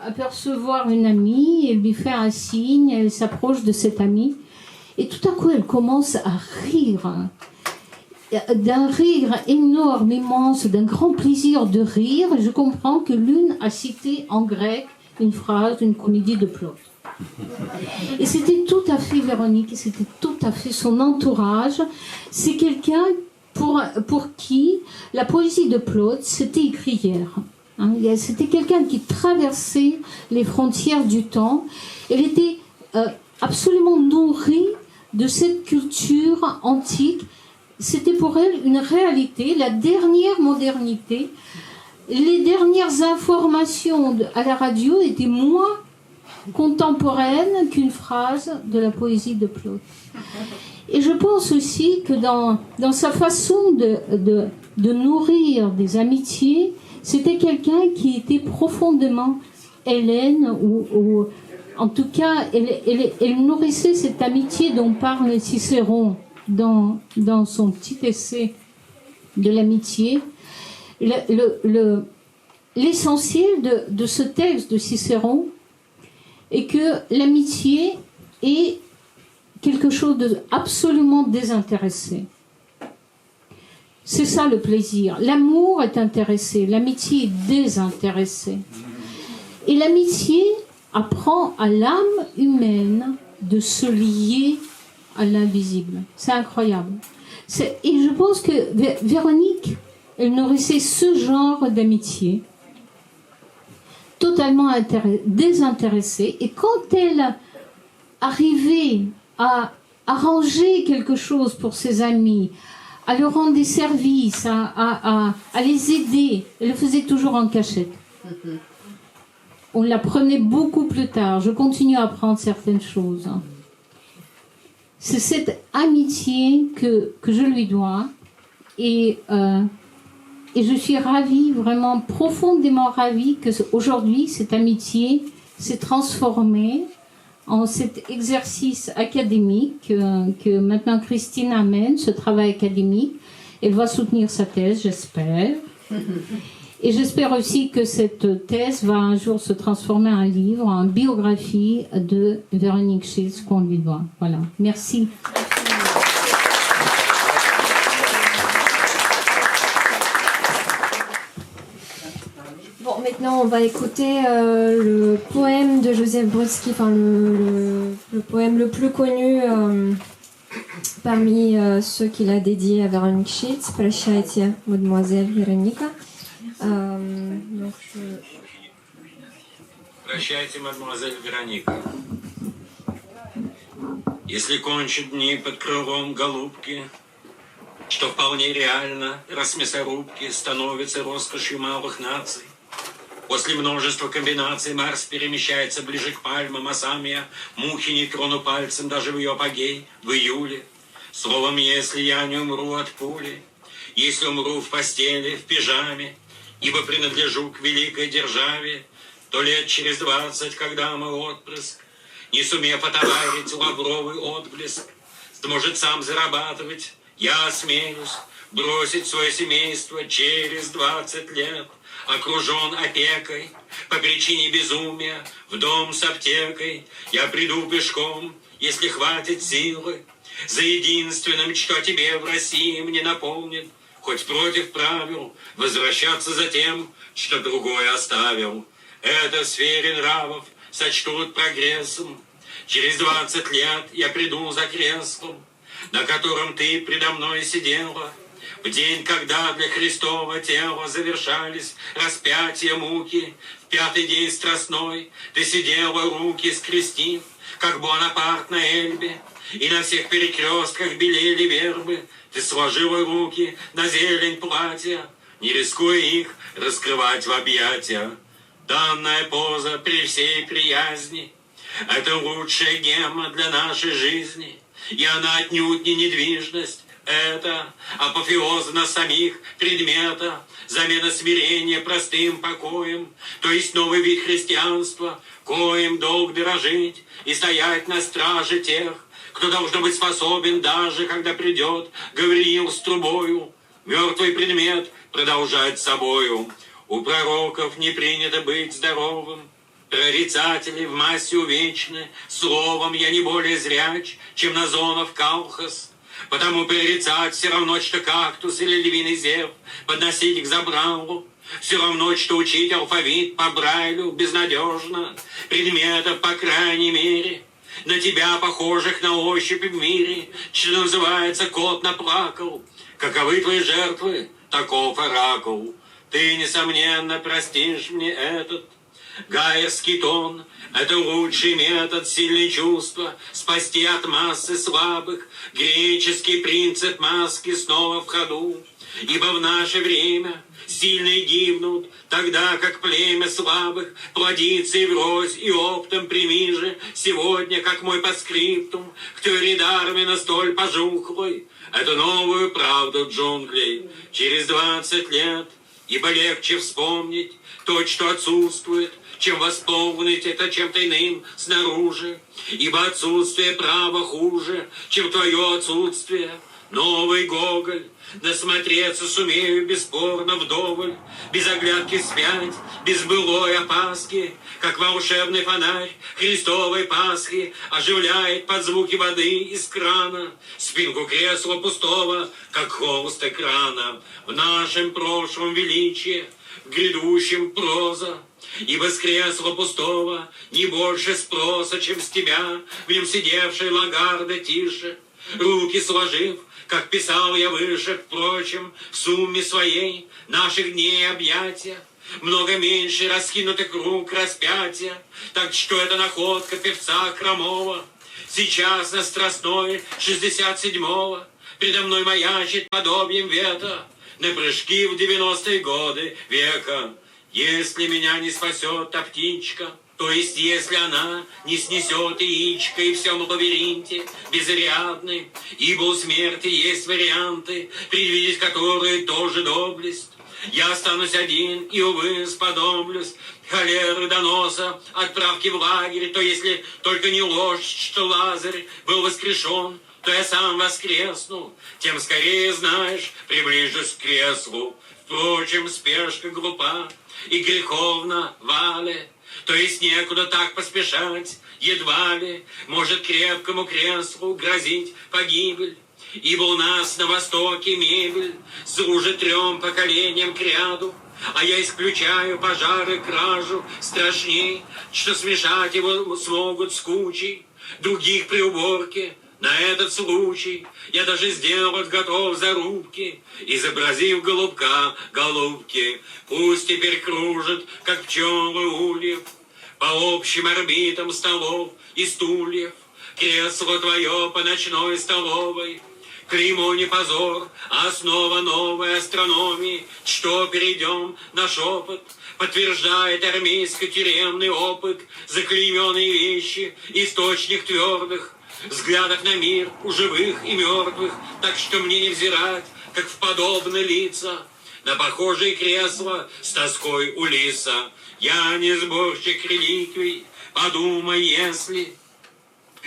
apercevoir une amie, elle lui fait un signe, elle s'approche de cette amie, et tout à coup, elle commence à rire. D'un rire énorme, immense, d'un grand plaisir de rire. Je comprends que l'une a cité en grec une phrase d'une comédie de Plaute. Et c'était tout à fait Véronique, et c'était tout à fait son entourage. C'est quelqu'un pour qui la poésie de Plaute, c'était écrit hier. C'était quelqu'un qui traversait les frontières du temps. Elle était absolument nourrie de cette culture antique. C'était pour elle une réalité, la dernière modernité. Les dernières informations à la radio étaient moins contemporaines qu'une phrase de la poésie de Plaute. Et je pense aussi que dans sa façon de nourrir des amitiés, c'était quelqu'un qui était profondément hellène, ou en tout cas, elle nourrissait cette amitié dont parle Cicéron dans son petit essai de l'amitié. L'essentiel de ce texte de Cicéron est que l'amitié est quelque chose d'absolument désintéressé. C'est ça le plaisir. L'amour est intéressé, l'amitié est désintéressée. Et l'amitié apprend à l'âme humaine de se lier à l'invisible. C'est incroyable. Et je pense que Véronique, elle nourrissait ce genre d'amitié, totalement désintéressée. Et quand elle arrivait à arranger quelque chose pour ses amis, à leur rendre des services, à les aider, elle le faisait toujours en cachette. On l'apprenait beaucoup plus tard. Je continue à apprendre certaines choses. c'est cette amitié que je lui dois. Et je suis ravie, vraiment profondément ravie qu'aujourd'hui, cette amitié s'est transformée en cet exercice académique que maintenant Christine amène, ce travail académique. Elle va soutenir sa thèse, j'espère. Et j'espère aussi que cette thèse va un jour se transformer en un livre, en biographie de Véronique Schiltz qu'on lui doit. Voilà. Merci. Bon, maintenant on va écouter le poème de Joseph Brodsky, enfin le poème le plus connu parmi ceux qu'il a dédiés à Véronique Schiltz, Прощайте, mademoiselle Véronica. Прощайте, мадемуазель Вероника. Если кончат дни под крылом голубки, что вполне реально, раз мясорубки становятся роскошью малых наций, после множества комбинаций Марс перемещается ближе к пальмам, а сам я мухи не трону пальцем даже в ее апогей, в июле. Словом, если я не умру от пули, если умру в постели, в пижаме, ибо принадлежу к великой державе, то лет через 20, когда мой отпрыск, не сумев отоварить лавровый отблеск, сможет сам зарабатывать, я осмелюсь бросить свое семейство через 20 лет, окружен опекой, по причине безумия, в дом с аптекой, я приду пешком, если хватит силы, за единственным, что тебе в России мне наполнит, хоть против правил, возвращаться за тем, что другой оставил. Это в сфере нравов сочтут прогрессом. Через 20 лет я приду за креслом, на котором ты предо мной сидела, в день, когда для Христова тела завершались распятия муки. В 5-й день страстной ты сидела, руки скрестив, как Буанапарт на Эльбе, и на всех перекрестках белели вербы. Ты сложила руки на зелень платья, не рискуя их раскрывать в объятия. Данная поза при всей приязни — это лучшая гемма для нашей жизни, и она отнюдь не недвижность. Это апофеоз на самих предмета, замена смирения простым покоем, то есть новый вид христианства, коим долг дорожить и стоять на страже тех, кто должно быть способен даже, когда придет Гавриил с трубою, мертвый предмет продолжать собою. У пророков не принято быть здоровым, прорицатели в массе увечны, словом я не более зряч, чем Назонов Калхас. Потому прорицать все равно, что кактус или львиный зев подносить к забралу. Все равно, что учить алфавит по Брайлю безнадежно. Предметов, по крайней мере, на тебя, похожих на ощупь в мире, что называется, кот наплакал. Каковы твои жертвы? Таков оракул. Ты, несомненно, простишь мне этот гайерский тон. Это лучший метод, сильные чувства спасти от массы слабых. Греческий принцип маски снова в ходу. Ибо в наше время сильные гибнут, тогда как племя слабых плодится и врозь, и оптом прими же сегодня, как мой постскриптум, к теории Дарвина столь пожухлой, эту новую правду джунглей через 20 лет. Ибо легче вспомнить то, что отсутствует, чем восполнить это чем-то иным снаружи. Ибо отсутствие права хуже, чем твое отсутствие. Новый Гоголь, насмотреться сумею бесспорно вдоволь, без оглядки вспять, без былой опаски, как волшебный фонарь Христовой Пасхи оживляет под звуки воды из крана спинку кресла пустого, как холст экрана. В нашем прошлом величие, в грядущем проза, ибо с кресла пустого не больше спроса, чем с тебя, в нем сидевшей Лагарда тише, руки сложив, как писал я выше, впрочем, в сумме своей наших дней объятия, много меньше раскинутых рук распятия, так что это находка певца хромого. Сейчас на Страстной 67-го предо мной маячит подобием вета на прыжки в 90-е годы века. Если меня не спасет та птичка, То есть, если она не снесет яичко и всем лабиринте безрядны, ибо у смерти есть варианты, предвидеть которые тоже доблесть. Я останусь один и, увы, сподоблюсь холеры, доноса, отправки в лагерь, то если только не ложь, что Лазарь был воскрешен, то я сам воскресну, тем скорее, знаешь, приближусь к креслу. Впрочем, спешка глупа и греховна, Валя, то есть некуда так поспешать, едва ли может крепкому креслу грозить погибель. Ибо у нас на востоке мебель служит 3 поколениям кряду, а я исключаю пожары, кражу страшней, что смешать его смогут с кучей других при уборке. На этот случай я даже сделать готов зарубки, изобразив голубка, голубки, пусть теперь кружит, как пчелы ульев, по общим орбитам столов и стульев. Кресло твое по ночной столовой, клеймо не позор, а основа новой астрономии, что перейдем на шепот, подтверждает армейский тюремный опыт, заклейменные вещи, источник твердых взглядов на мир у живых и мертвых, так что мне не взирать, как в подобные лица, на похожие кресла с тоской у лиса. Я не сборщик реликвий, подумай, если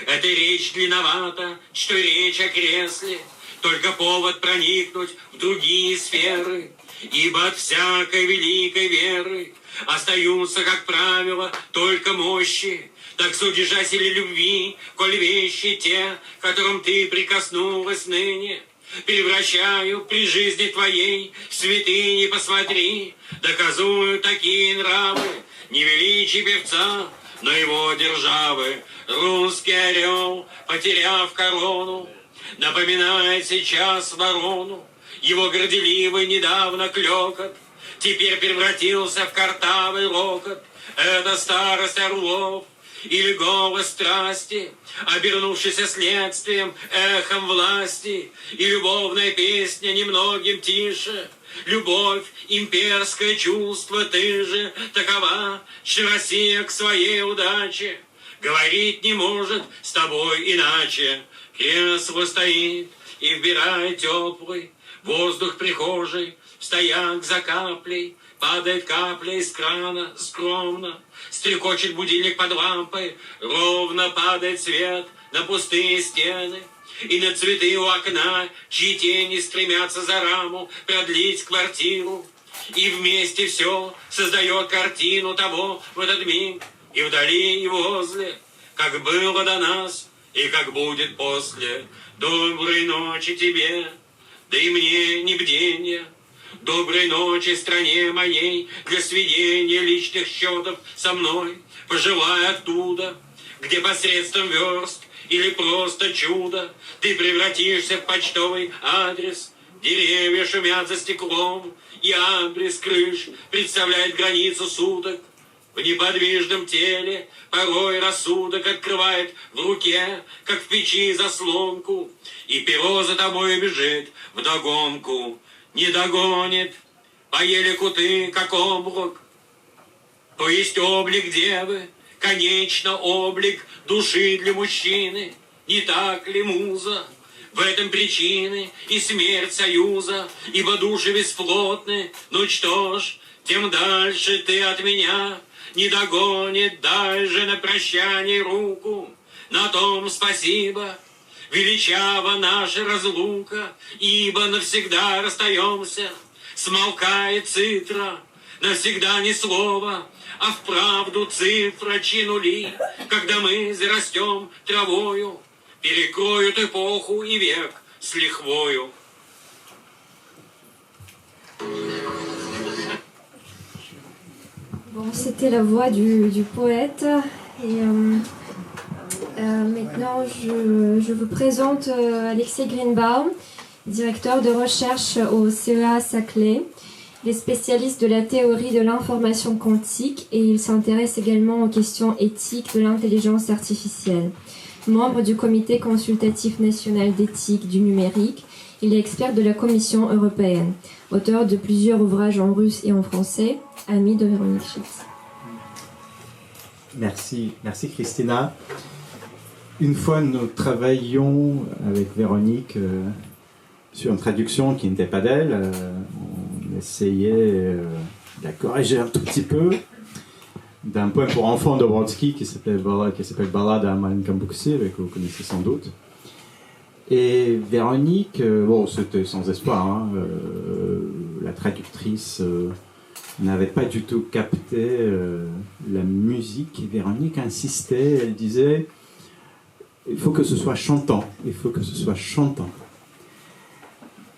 эта речь длинновата, что речь о кресле, только повод проникнуть в другие сферы, ибо от всякой великой веры остаются, как правило, только мощи. Так судишь о силе любви, коль вещи те, которым ты прикоснулась ныне, превращаю при жизни твоей в святыни, посмотри, доказую такие нравы, не величие певца, но его державы. Русский орел, потеряв корону, напоминает сейчас ворону. Его горделивый недавно клёкот теперь превратился в картавый рокот. Это старость орлов или голос страсти, обернувшийся следствием, эхом власти, и любовная песня немногим тише. Любовь, имперское чувство, ты же такова, что Россия к своей удаче говорить не может с тобой иначе. Кресло стоит и вбирает теплый воздух прихожей, стояк за каплей, падает капля из крана скромно, стрекочет будильник под лампой, ровно падает свет на пустые стены и на цветы у окна, чьи тени стремятся за раму продлить квартиру. И вместе все создает картину того в этот миг, и вдали, и возле, как было до нас, и как будет после. Доброй ночи тебе, да и мне не бденья. Доброй ночи стране моей, для сведения личных счетов со мной. Пожелай оттуда, где посредством верст или просто чудо ты превратишься в почтовый адрес. Деревья шумят за стеклом, и абрис крыш представляет границу суток. В неподвижном теле порой рассудок открывает в руке, как в печи, заслонку, и перо за тобой бежит вдогонку. Не догонит по елику ты, как облак, то есть облик девы, конечно, облик души для мужчины. Не так ли, муза? В этом причины и смерть союза, ибо души бесплотны. Ну что ж, тем дальше ты от меня не догонит, дай же на прощание руку. На том спасибо, величава наша разлука, ибо навсегда расстаемся. Смолкает цитра, навсегда ни слова, а вправду цифра чинули, когда мы зарастем травою, перекроют эпоху и век с лихвою. Bon, c'était la voix du poète. Et maintenant, je vous présente Alexei Greenbaum, directeur de recherche au CEA Saclay. Il est spécialiste de la théorie de l'information quantique et il s'intéresse également aux questions éthiques de l'intelligence artificielle. Membre du Comité consultatif national d'éthique du numérique, il est expert de la Commission européenne, auteur de plusieurs ouvrages en russe et en français, ami de Véronique Schiltz. Merci Christina. Une fois, nous travaillions avec Véronique sur une traduction qui n'était pas d'elle. On essayait de la corriger un tout petit peu d'un poème pour enfants de Brodsky qui s'appelle Ballade à Malenka Buxi, que vous connaissez sans doute. Et Véronique, bon, c'était sans espoir, hein, la traductrice n'avait pas du tout capté la musique, et Véronique insistait, elle disait il faut que ce soit chantant, il faut que ce soit chantant.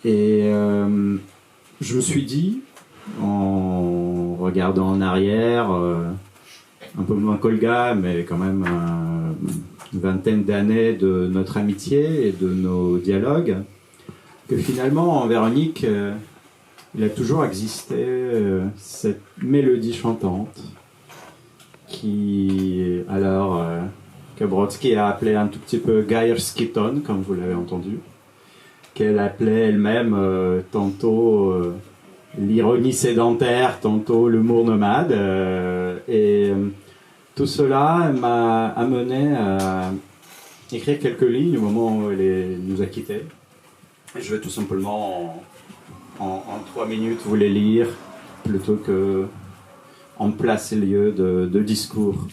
Et je me suis dit, en regardant en arrière, un peu moins qu'Olga, mais quand même une vingtaine d'années de notre amitié et de nos dialogues, que finalement, en Véronique, il a toujours existé cette mélodie chantante qui, alors, que Brodsky a appelé un tout petit peu Geierski Ton, comme vous l'avez entendu, qu'elle appelait elle-même tantôt l'ironie sédentaire, tantôt l'humour nomade, et tout cela m'a amené à écrire quelques lignes au moment où elle nous a quittés. Je vais tout simplement en 3 minutes vous les lire plutôt que en place et lieu de discours.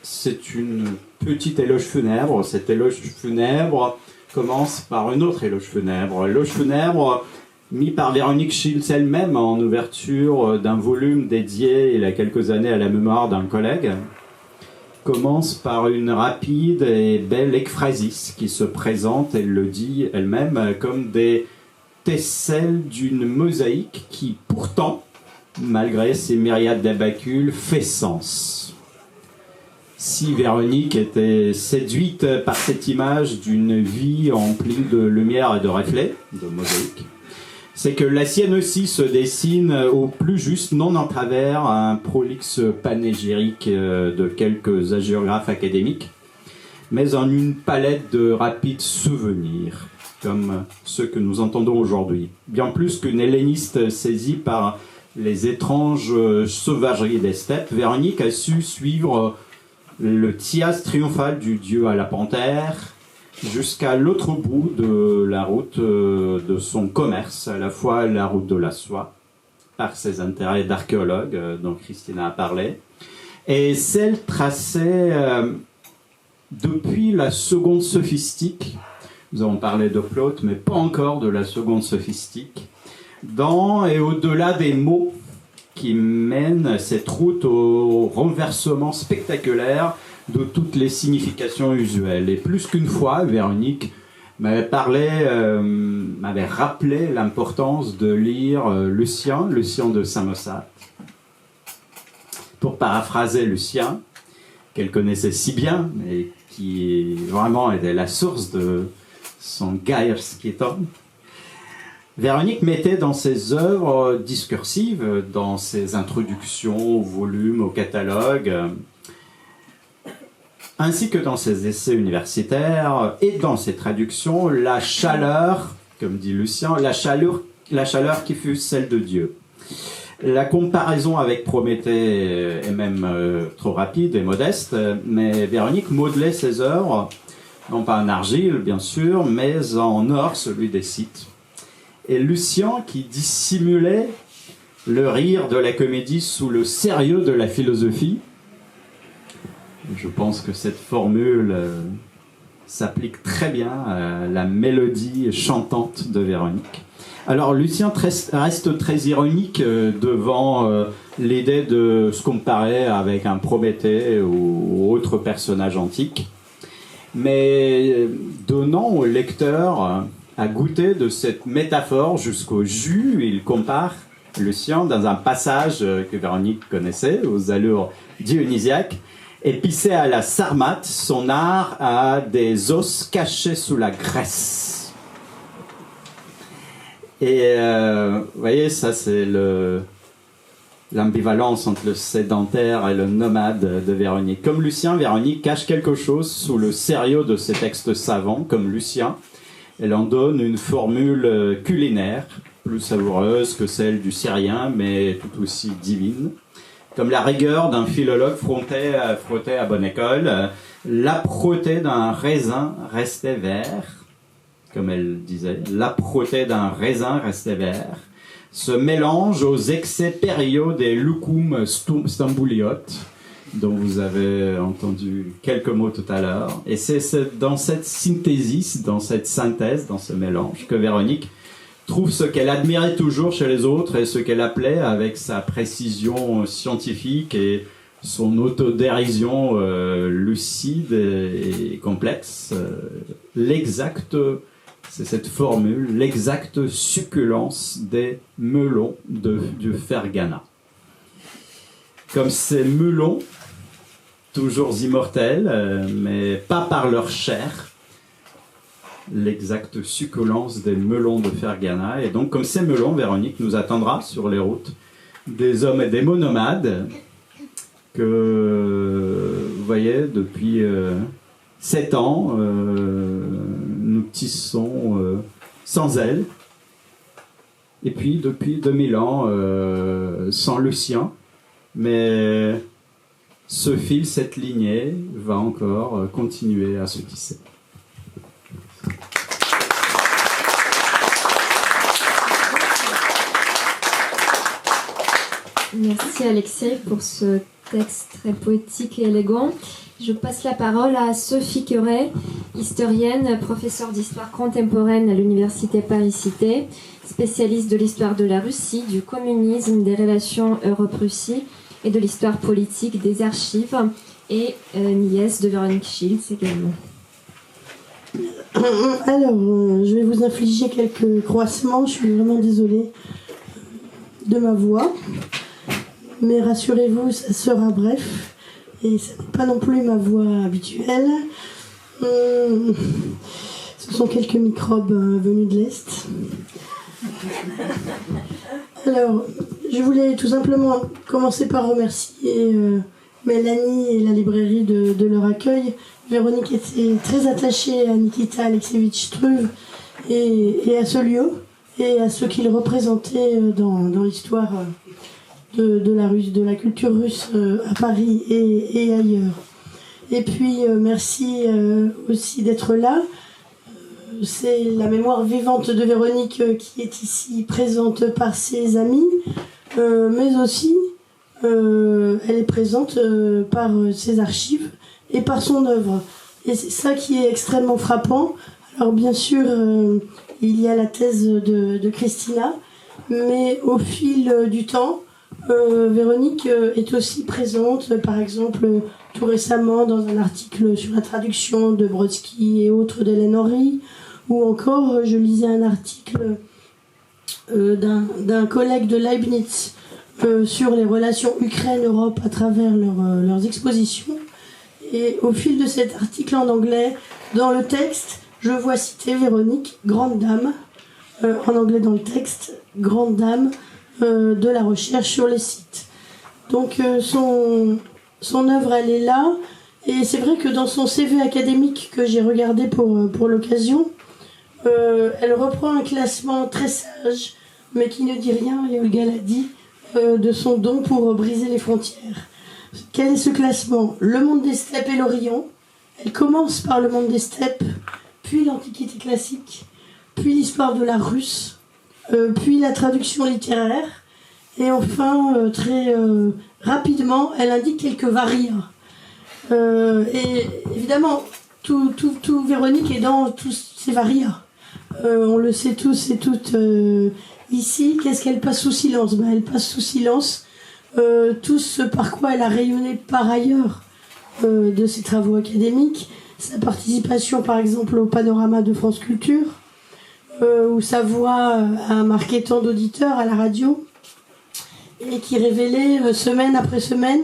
C'est une petite éloge funèbre. Cet éloge funèbre commence par une autre éloge funèbre. Éloge funèbre mis par Véronique Schiltz elle-même en ouverture d'un volume dédié il y a quelques années à la mémoire d'un collègue. Commence par une rapide et belle ekphrasis qui se présente, elle le dit elle-même, comme des tesselles d'une mosaïque qui, pourtant, malgré ses myriades d'abacules, fait sens. Si Véronique était séduite par cette image d'une vie emplie de lumière et de reflets, de mosaïque, c'est que la sienne aussi se dessine au plus juste, non en travers un prolixe panégyrique de quelques hagiographes académiques, mais en une palette de rapides souvenirs, comme ceux que nous entendons aujourd'hui. Bien plus qu'une helléniste saisie par les étranges sauvageries des steppes, Véronique a su suivre le tias triomphal du dieu à la panthère, jusqu'à l'autre bout de la route de son commerce, à la fois la route de la soie, par ses intérêts d'archéologue dont Christina a parlé, et celle tracée depuis la seconde sophistique. Nous avons parlé de Plaute, mais pas encore de la seconde sophistique, dans et au-delà des mots qui mènent cette route au renversement spectaculaire de toutes les significations usuelles. Et plus qu'une fois, Véronique m'avait rappelé l'importance de lire Lucien de Samosate. Pour paraphraser Lucien, qu'elle connaissait si bien, et qui vraiment était la source de son Geierski Ton, Véronique mettait dans ses œuvres discursives, dans ses introductions aux volumes, au catalogue, ainsi que dans ses essais universitaires et dans ses traductions, la chaleur, comme dit Lucien, la chaleur qui fut celle de Dieu. La comparaison avec Prométhée est même trop rapide et modeste, mais Véronique modelait ses œuvres, non pas en argile bien sûr, mais en or, celui des Scythes. Et Lucien, qui dissimulait le rire de la comédie sous le sérieux de la philosophie. Je pense que cette formule s'applique très bien à la mélodie chantante de Véronique. Alors Lucien reste très ironique devant l'idée de se comparer avec un Prométhée ou autre personnage antique, mais donnant au lecteur à goûter de cette métaphore jusqu'au jus. Il compare Lucien dans un passage que Véronique connaissait, aux allures dionysiaques, épicé à la Sarmate, son art a des os cachés sous la graisse. Et vous voyez, ça c'est l'ambivalence entre le sédentaire et le nomade de Véronique. Comme Lucien, Véronique cache quelque chose sous le sérieux de ses textes savants, comme Lucien. Elle en donne une formule culinaire, plus savoureuse que celle du Syrien, mais tout aussi divine, comme la rigueur d'un philologue frotté à bonne école, l'âpreté d'un raisin restait vert, comme elle disait, l'âpreté d'un raisin restait vert, ce mélange aux excès périaux des loukoum stambouliotes, dont vous avez entendu quelques mots tout à l'heure. Et c'est dans cette synthèse, dans ce mélange, que Véronique trouve ce qu'elle admirait toujours chez les autres et ce qu'elle appelait, avec sa précision scientifique et son autodérision lucide et complexe, c'est cette formule, l'exacte succulence des melons du Ferghana. Comme ces melons, toujours immortels, mais pas par leur chair, l'exacte succulence des melons de Ferghana. Et donc, comme ces melons, Véronique nous attendra sur les routes des hommes et des monomades que, vous voyez, depuis 7 ans, nous tissons sans elle. Et puis, depuis 2000 ans, sans le sien. Mais ce fil, cette lignée, va encore continuer à se tisser. Merci Alexei pour ce texte très poétique et élégant. Je passe la parole à Sophie Queret, historienne, professeure d'histoire contemporaine à l'université Paris-Cité, spécialiste de l'histoire de la Russie, du communisme, des relations Europe-Russie et de l'histoire politique des archives, et nièce de Véronique Schiltz également. Alors, je vais vous infliger quelques croissements, je suis vraiment désolée de ma voix, mais rassurez-vous, ça sera bref, et ce n'est pas non plus ma voix habituelle. Ce sont quelques microbes venus de l'Est. Alors, je voulais tout simplement commencer par remercier Mélanie et la librairie de leur accueil. Véronique était très attachée à Nikita Alexevitch Struve et à ce lieu et à ce qu'il représentait dans l'histoire de la culture russe à Paris et ailleurs. Et puis merci aussi d'être là. C'est la mémoire vivante de Véronique qui est ici présente par ses amis, mais aussi elle est présente par ses archives et par son œuvre. Et c'est ça qui est extrêmement frappant. Alors bien sûr, il y a la thèse de Christina, mais au fil du temps, Véronique est aussi présente, par exemple, tout récemment dans un article sur la traduction de Brodsky et autres d'Hélène Henry, ou encore je lisais un article d'un collègue de Leibniz sur les relations Ukraine-Europe à travers leurs expositions. Et au fil de cet article en anglais, dans le texte, je vois citer Véronique, grande dame, en anglais dans le texte, grande dame de la recherche sur les sites. Donc son œuvre, elle est là, et c'est vrai que dans son CV académique que j'ai regardé pour l'occasion, elle reprend un classement très sage, mais qui ne dit rien, et Olga l'a dit, de son don pour briser les frontières. Quel est ce classement? Le monde des steppes et l'Orient. Elle commence par le monde des steppes, puis l'Antiquité classique, puis l'histoire de la Russe, puis la traduction littéraire, et enfin, très rapidement, elle indique quelques varias. Et évidemment, tout Véronique est dans tous ces varias. On le sait tous et toutes ici. Qu'est-ce qu'elle passe sous silence? Elle passe sous silence tout ce par quoi elle a rayonné par ailleurs de ses travaux académiques, sa participation par exemple au Panorama de France Culture, où sa voix a marqué tant d'auditeurs à la radio, et qui révélait semaine après semaine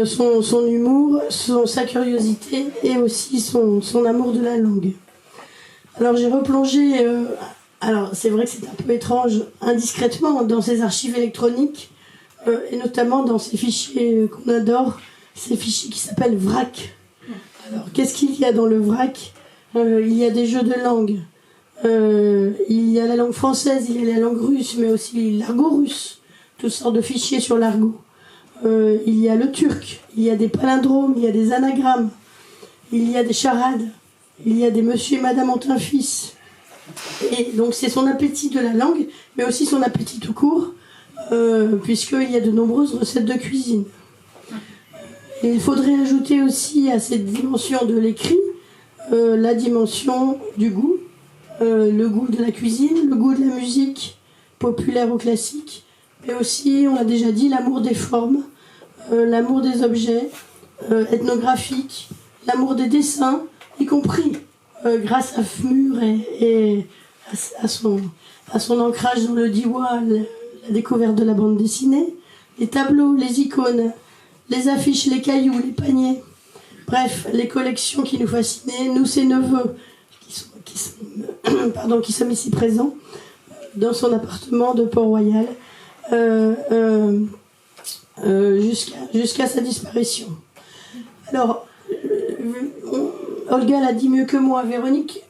son humour, sa curiosité et aussi son amour de la langue. Alors j'ai replongé, alors c'est vrai que c'est un peu étrange, indiscrètement dans ses archives électroniques, et notamment dans ces fichiers qu'on adore, ces fichiers qui s'appellent VRAC. Alors qu'est-ce qu'il y a dans le VRAC? Il y a des jeux de langue, il y a la langue française, il y a la langue russe, mais aussi l'argot russe, toutes sortes de fichiers sur l'argot. il y a le turc, il y a des palindromes, il y a des anagrammes, il y a des charades, il y a des monsieur et madame ont un fils. Et donc c'est son appétit de la langue, mais aussi son appétit tout court, puisqu'il y a de nombreuses recettes de cuisine. Et il faudrait ajouter aussi à cette dimension de l'écrit la dimension du goût, le goût de la cuisine, le goût de la musique populaire ou classique, mais aussi, on l'a déjà dit, l'amour des formes, l'amour des objets ethnographiques, l'amour des dessins, y compris grâce à Fmur et à son ancrage dans le diwa, la découverte de la bande dessinée, les tableaux, les icônes, les affiches, les cailloux, les paniers, bref, les collections qui nous fascinaient, nous, ses neveux, qui sommes ici présents, dans son appartement de Port-Royal, jusqu'à sa disparition. Alors, Olga l'a dit mieux que moi, Véronique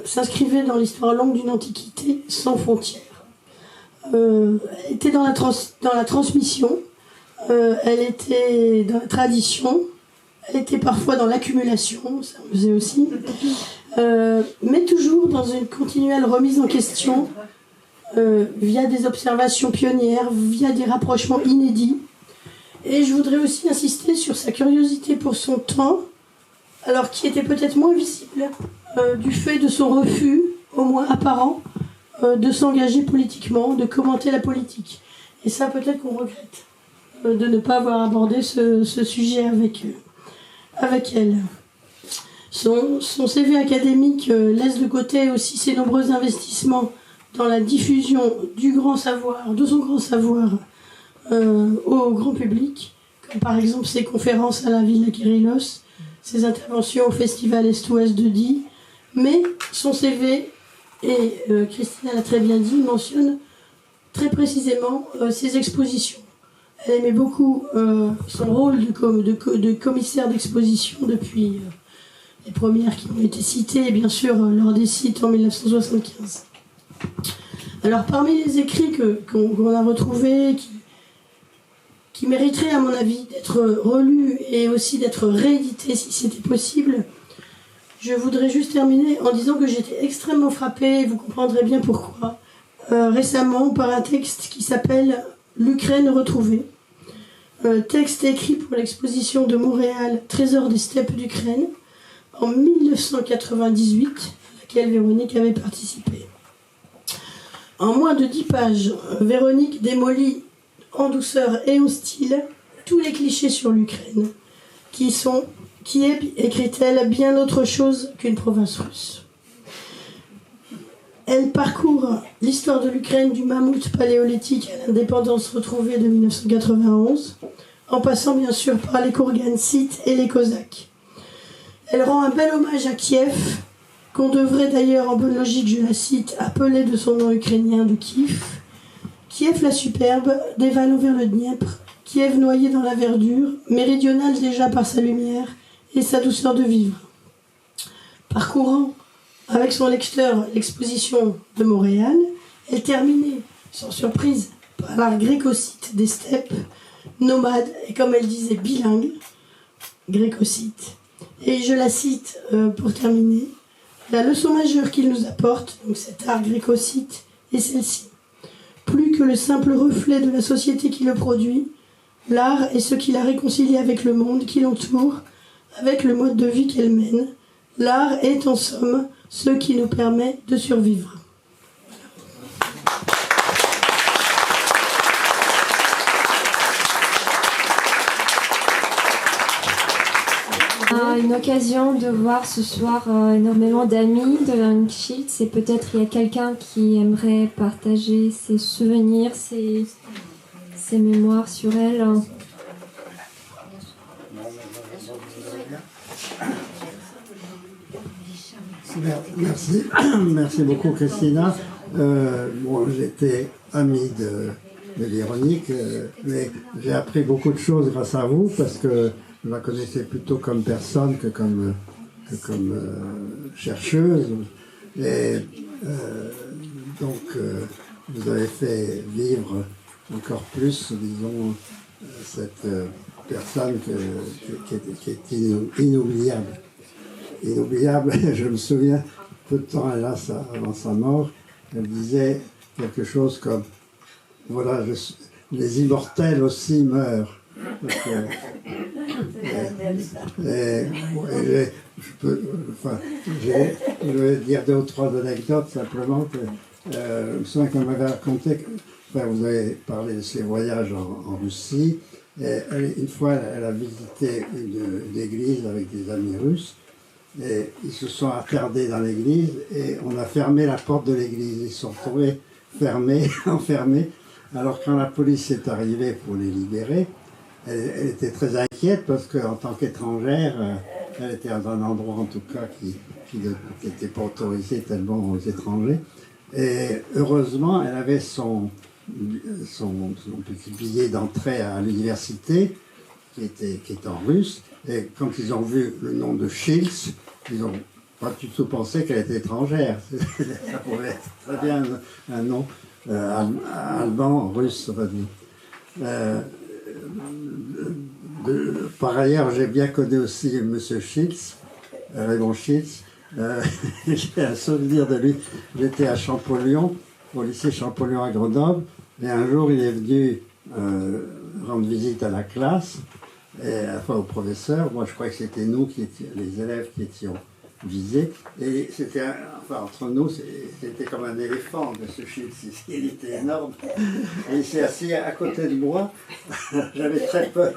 s'inscrivait dans l'histoire longue d'une antiquité sans frontières. Elle était dans la transmission, elle était dans la tradition, elle était parfois dans l'accumulation, ça on faisait aussi, mais toujours dans une continuelle remise en question, via des observations pionnières, via des rapprochements inédits. Et je voudrais aussi insister sur sa curiosité pour son temps, alors qui était peut-être moins visible, du fait de son refus, au moins apparent, de s'engager politiquement, de commenter la politique. Et ça, peut-être qu'on regrette de ne pas avoir abordé ce sujet avec elle. Son CV académique laisse de côté aussi ses nombreux investissements dans la diffusion du grand savoir, de son grand savoir au grand public, comme par exemple ses conférences à la Villa Kyrillos, ses interventions au festival Est-Ouest de Die, mais son CV, et Christina l'a très bien dit, mentionne très précisément ses expositions. Elle aimait beaucoup son rôle de commissaire d'exposition depuis les premières qui ont été citées, bien sûr, lors des sites en 1975. Alors, parmi les écrits qu'on a retrouvés, qui mériteraient, à mon avis, d'être relus et aussi d'être réédités si c'était possible, je voudrais juste terminer en disant que j'étais extrêmement frappée, et vous comprendrez bien pourquoi, récemment par un texte qui s'appelle « L'Ukraine retrouvée ». Texte écrit pour l'exposition de Montréal « Trésor des steppes d'Ukraine » en 1998, à laquelle Véronique avait participé. En moins de 10 pages, Véronique démolit en douceur et en style tous les clichés sur l'Ukraine, qui est, écrit-elle, bien autre chose qu'une province russe. Elle parcourt l'histoire de l'Ukraine du mammouth paléolithique à l'indépendance retrouvée de 1991, en passant bien sûr par les Kourganes et les Cosaques. Elle rend un bel hommage à Kiev, qu'on devrait d'ailleurs, en bonne logique, je la cite, appeler de son nom ukrainien de Kiev. Kiev la superbe, dévalant vers le Dniepr, Kiev noyé dans la verdure, méridionale déjà par sa lumière et sa douceur de vivre. Parcourant avec son lecteur l'exposition de Montréal, elle terminait, sans surprise, par l'art gréco-scythe des steppes, nomade et, comme elle disait, bilingue, gréco-scythe. Et je la cite pour terminer. La leçon majeure qu'il nous apporte, donc cet art gréco-scythe, est celle-ci. Plus que le simple reflet de la société qui le produit, l'art est ce qui la réconcilie avec le monde qui l'entoure, avec le mode de vie qu'elle mène. L'art est en somme ce qui nous permet de survivre. Une occasion de voir ce soir énormément d'amis de Véronique Schiltz, et peut-être il y a quelqu'un qui aimerait partager ses souvenirs, ses mémoires sur elle. Merci, merci beaucoup Christina. J'étais ami de Véronique, mais j'ai appris beaucoup de choses grâce à vous, parce que je la connaissais plutôt comme personne que comme chercheuse. Et donc, vous avez fait vivre encore plus, disons, cette personne qui est inoubliable. Inoubliable, je me souviens, peu de temps hélas avant sa mort, elle disait quelque chose comme « Voilà, les immortels aussi meurent ». Je vais dire 2 ou 3 anecdotes simplement. Je me souviens qu'on m'avait raconté, vous avez parlé de ses voyages en Russie. Une fois, elle a visité une église avec des amis russes. Et ils se sont attardés dans l'église et on a fermé la porte de l'église. Ils se sont retrouvés enfermés. Alors quand la police est arrivée pour les libérer, elle était très inquiète parce qu'en tant qu'étrangère, elle était dans un endroit en tout cas qui n'était pas autorisé tellement aux étrangers. Et heureusement, elle avait son petit billet d'entrée à l'université qui est en russe. Et quand ils ont vu le nom de Shields, ils n'ont pas du tout pensé qu'elle était étrangère. Ça pouvait être très bien un nom allemand, russe, on va dire. Par ailleurs, j'ai bien connu aussi M. Shields, Raymond Shields. J'ai un souvenir de lui. J'étais à Champollion, au lycée Champollion à Grenoble, et un jour il est venu rendre visite à la classe, enfin au professeur. Moi je crois que c'était nous, les élèves qui étions visés, et c'était, entre nous, c'était comme un éléphant, M. Shields, il était énorme, et il s'est assis à côté de moi. J'avais très peur.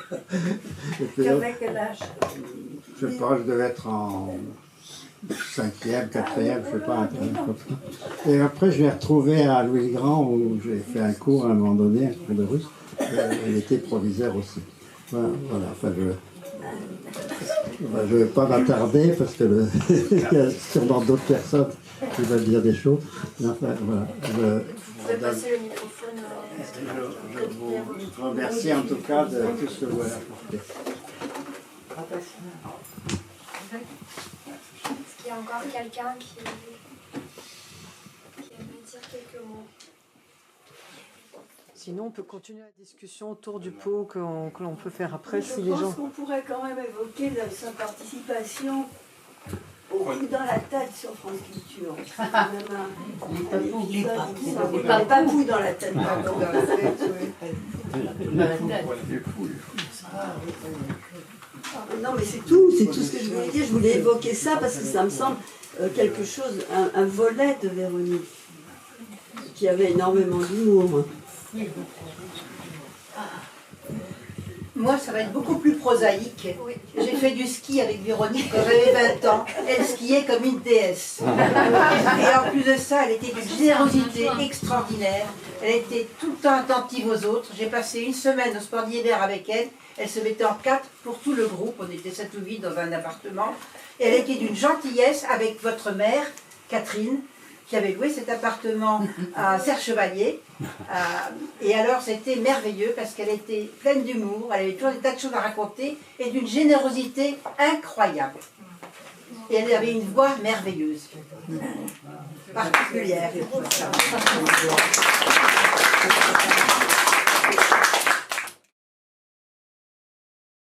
Avec quel âge? Je sais pas, je devais être en 5e, 4e, je sais pas, un truc comme ça. Et après, je l'ai retrouvé à Louis-le-Grand, où j'ai fait un cours à un moment donné, un cours de russe. Elle était proviseur aussi. Voilà, enfin, je ne vais pas m'attarder, parce que il y a sûrement d'autres personnes qui veulent dire des choses. Mais enfin, voilà. Je vais passer le microphone. Je vous remercie en tout cas de tout ce que vous avez apporté. Est-ce qu'il y a encore quelqu'un qui aimerait dire quelques mots? Sinon, on peut continuer la discussion autour du pot que l'on peut faire après si les Je pense gens... qu'on pourrait quand même évoquer sa participation au coup dans la tête sur France Culture. C'est quand même les papous dans la tête. Pardon. Non mais c'est tout ce que je voulais dire. Je voulais évoquer ça parce que ça me semble quelque chose, un volet de Véronique qui avait énormément d'humour. Moi, ça va être beaucoup plus prosaïque. J'ai fait du ski avec Véronique quand j'avais 20 ans. Elle skiait comme une déesse. Et en plus de ça, elle était d'une générosité extraordinaire. Elle était tout le temps attentive aux autres. J'ai passé une semaine au sport d'hiver avec elle. Elle se mettait en 4 pour tout le groupe. On était 7 ou 8 dans un appartement. Et elle était d'une gentillesse avec votre mère, Catherine, qui avait loué cet appartement à Serre-Chevalier. Et alors c'était merveilleux parce qu'elle était pleine d'humour, elle avait toujours des tas de choses à raconter et d'une générosité incroyable. Et elle avait une voix merveilleuse, particulière.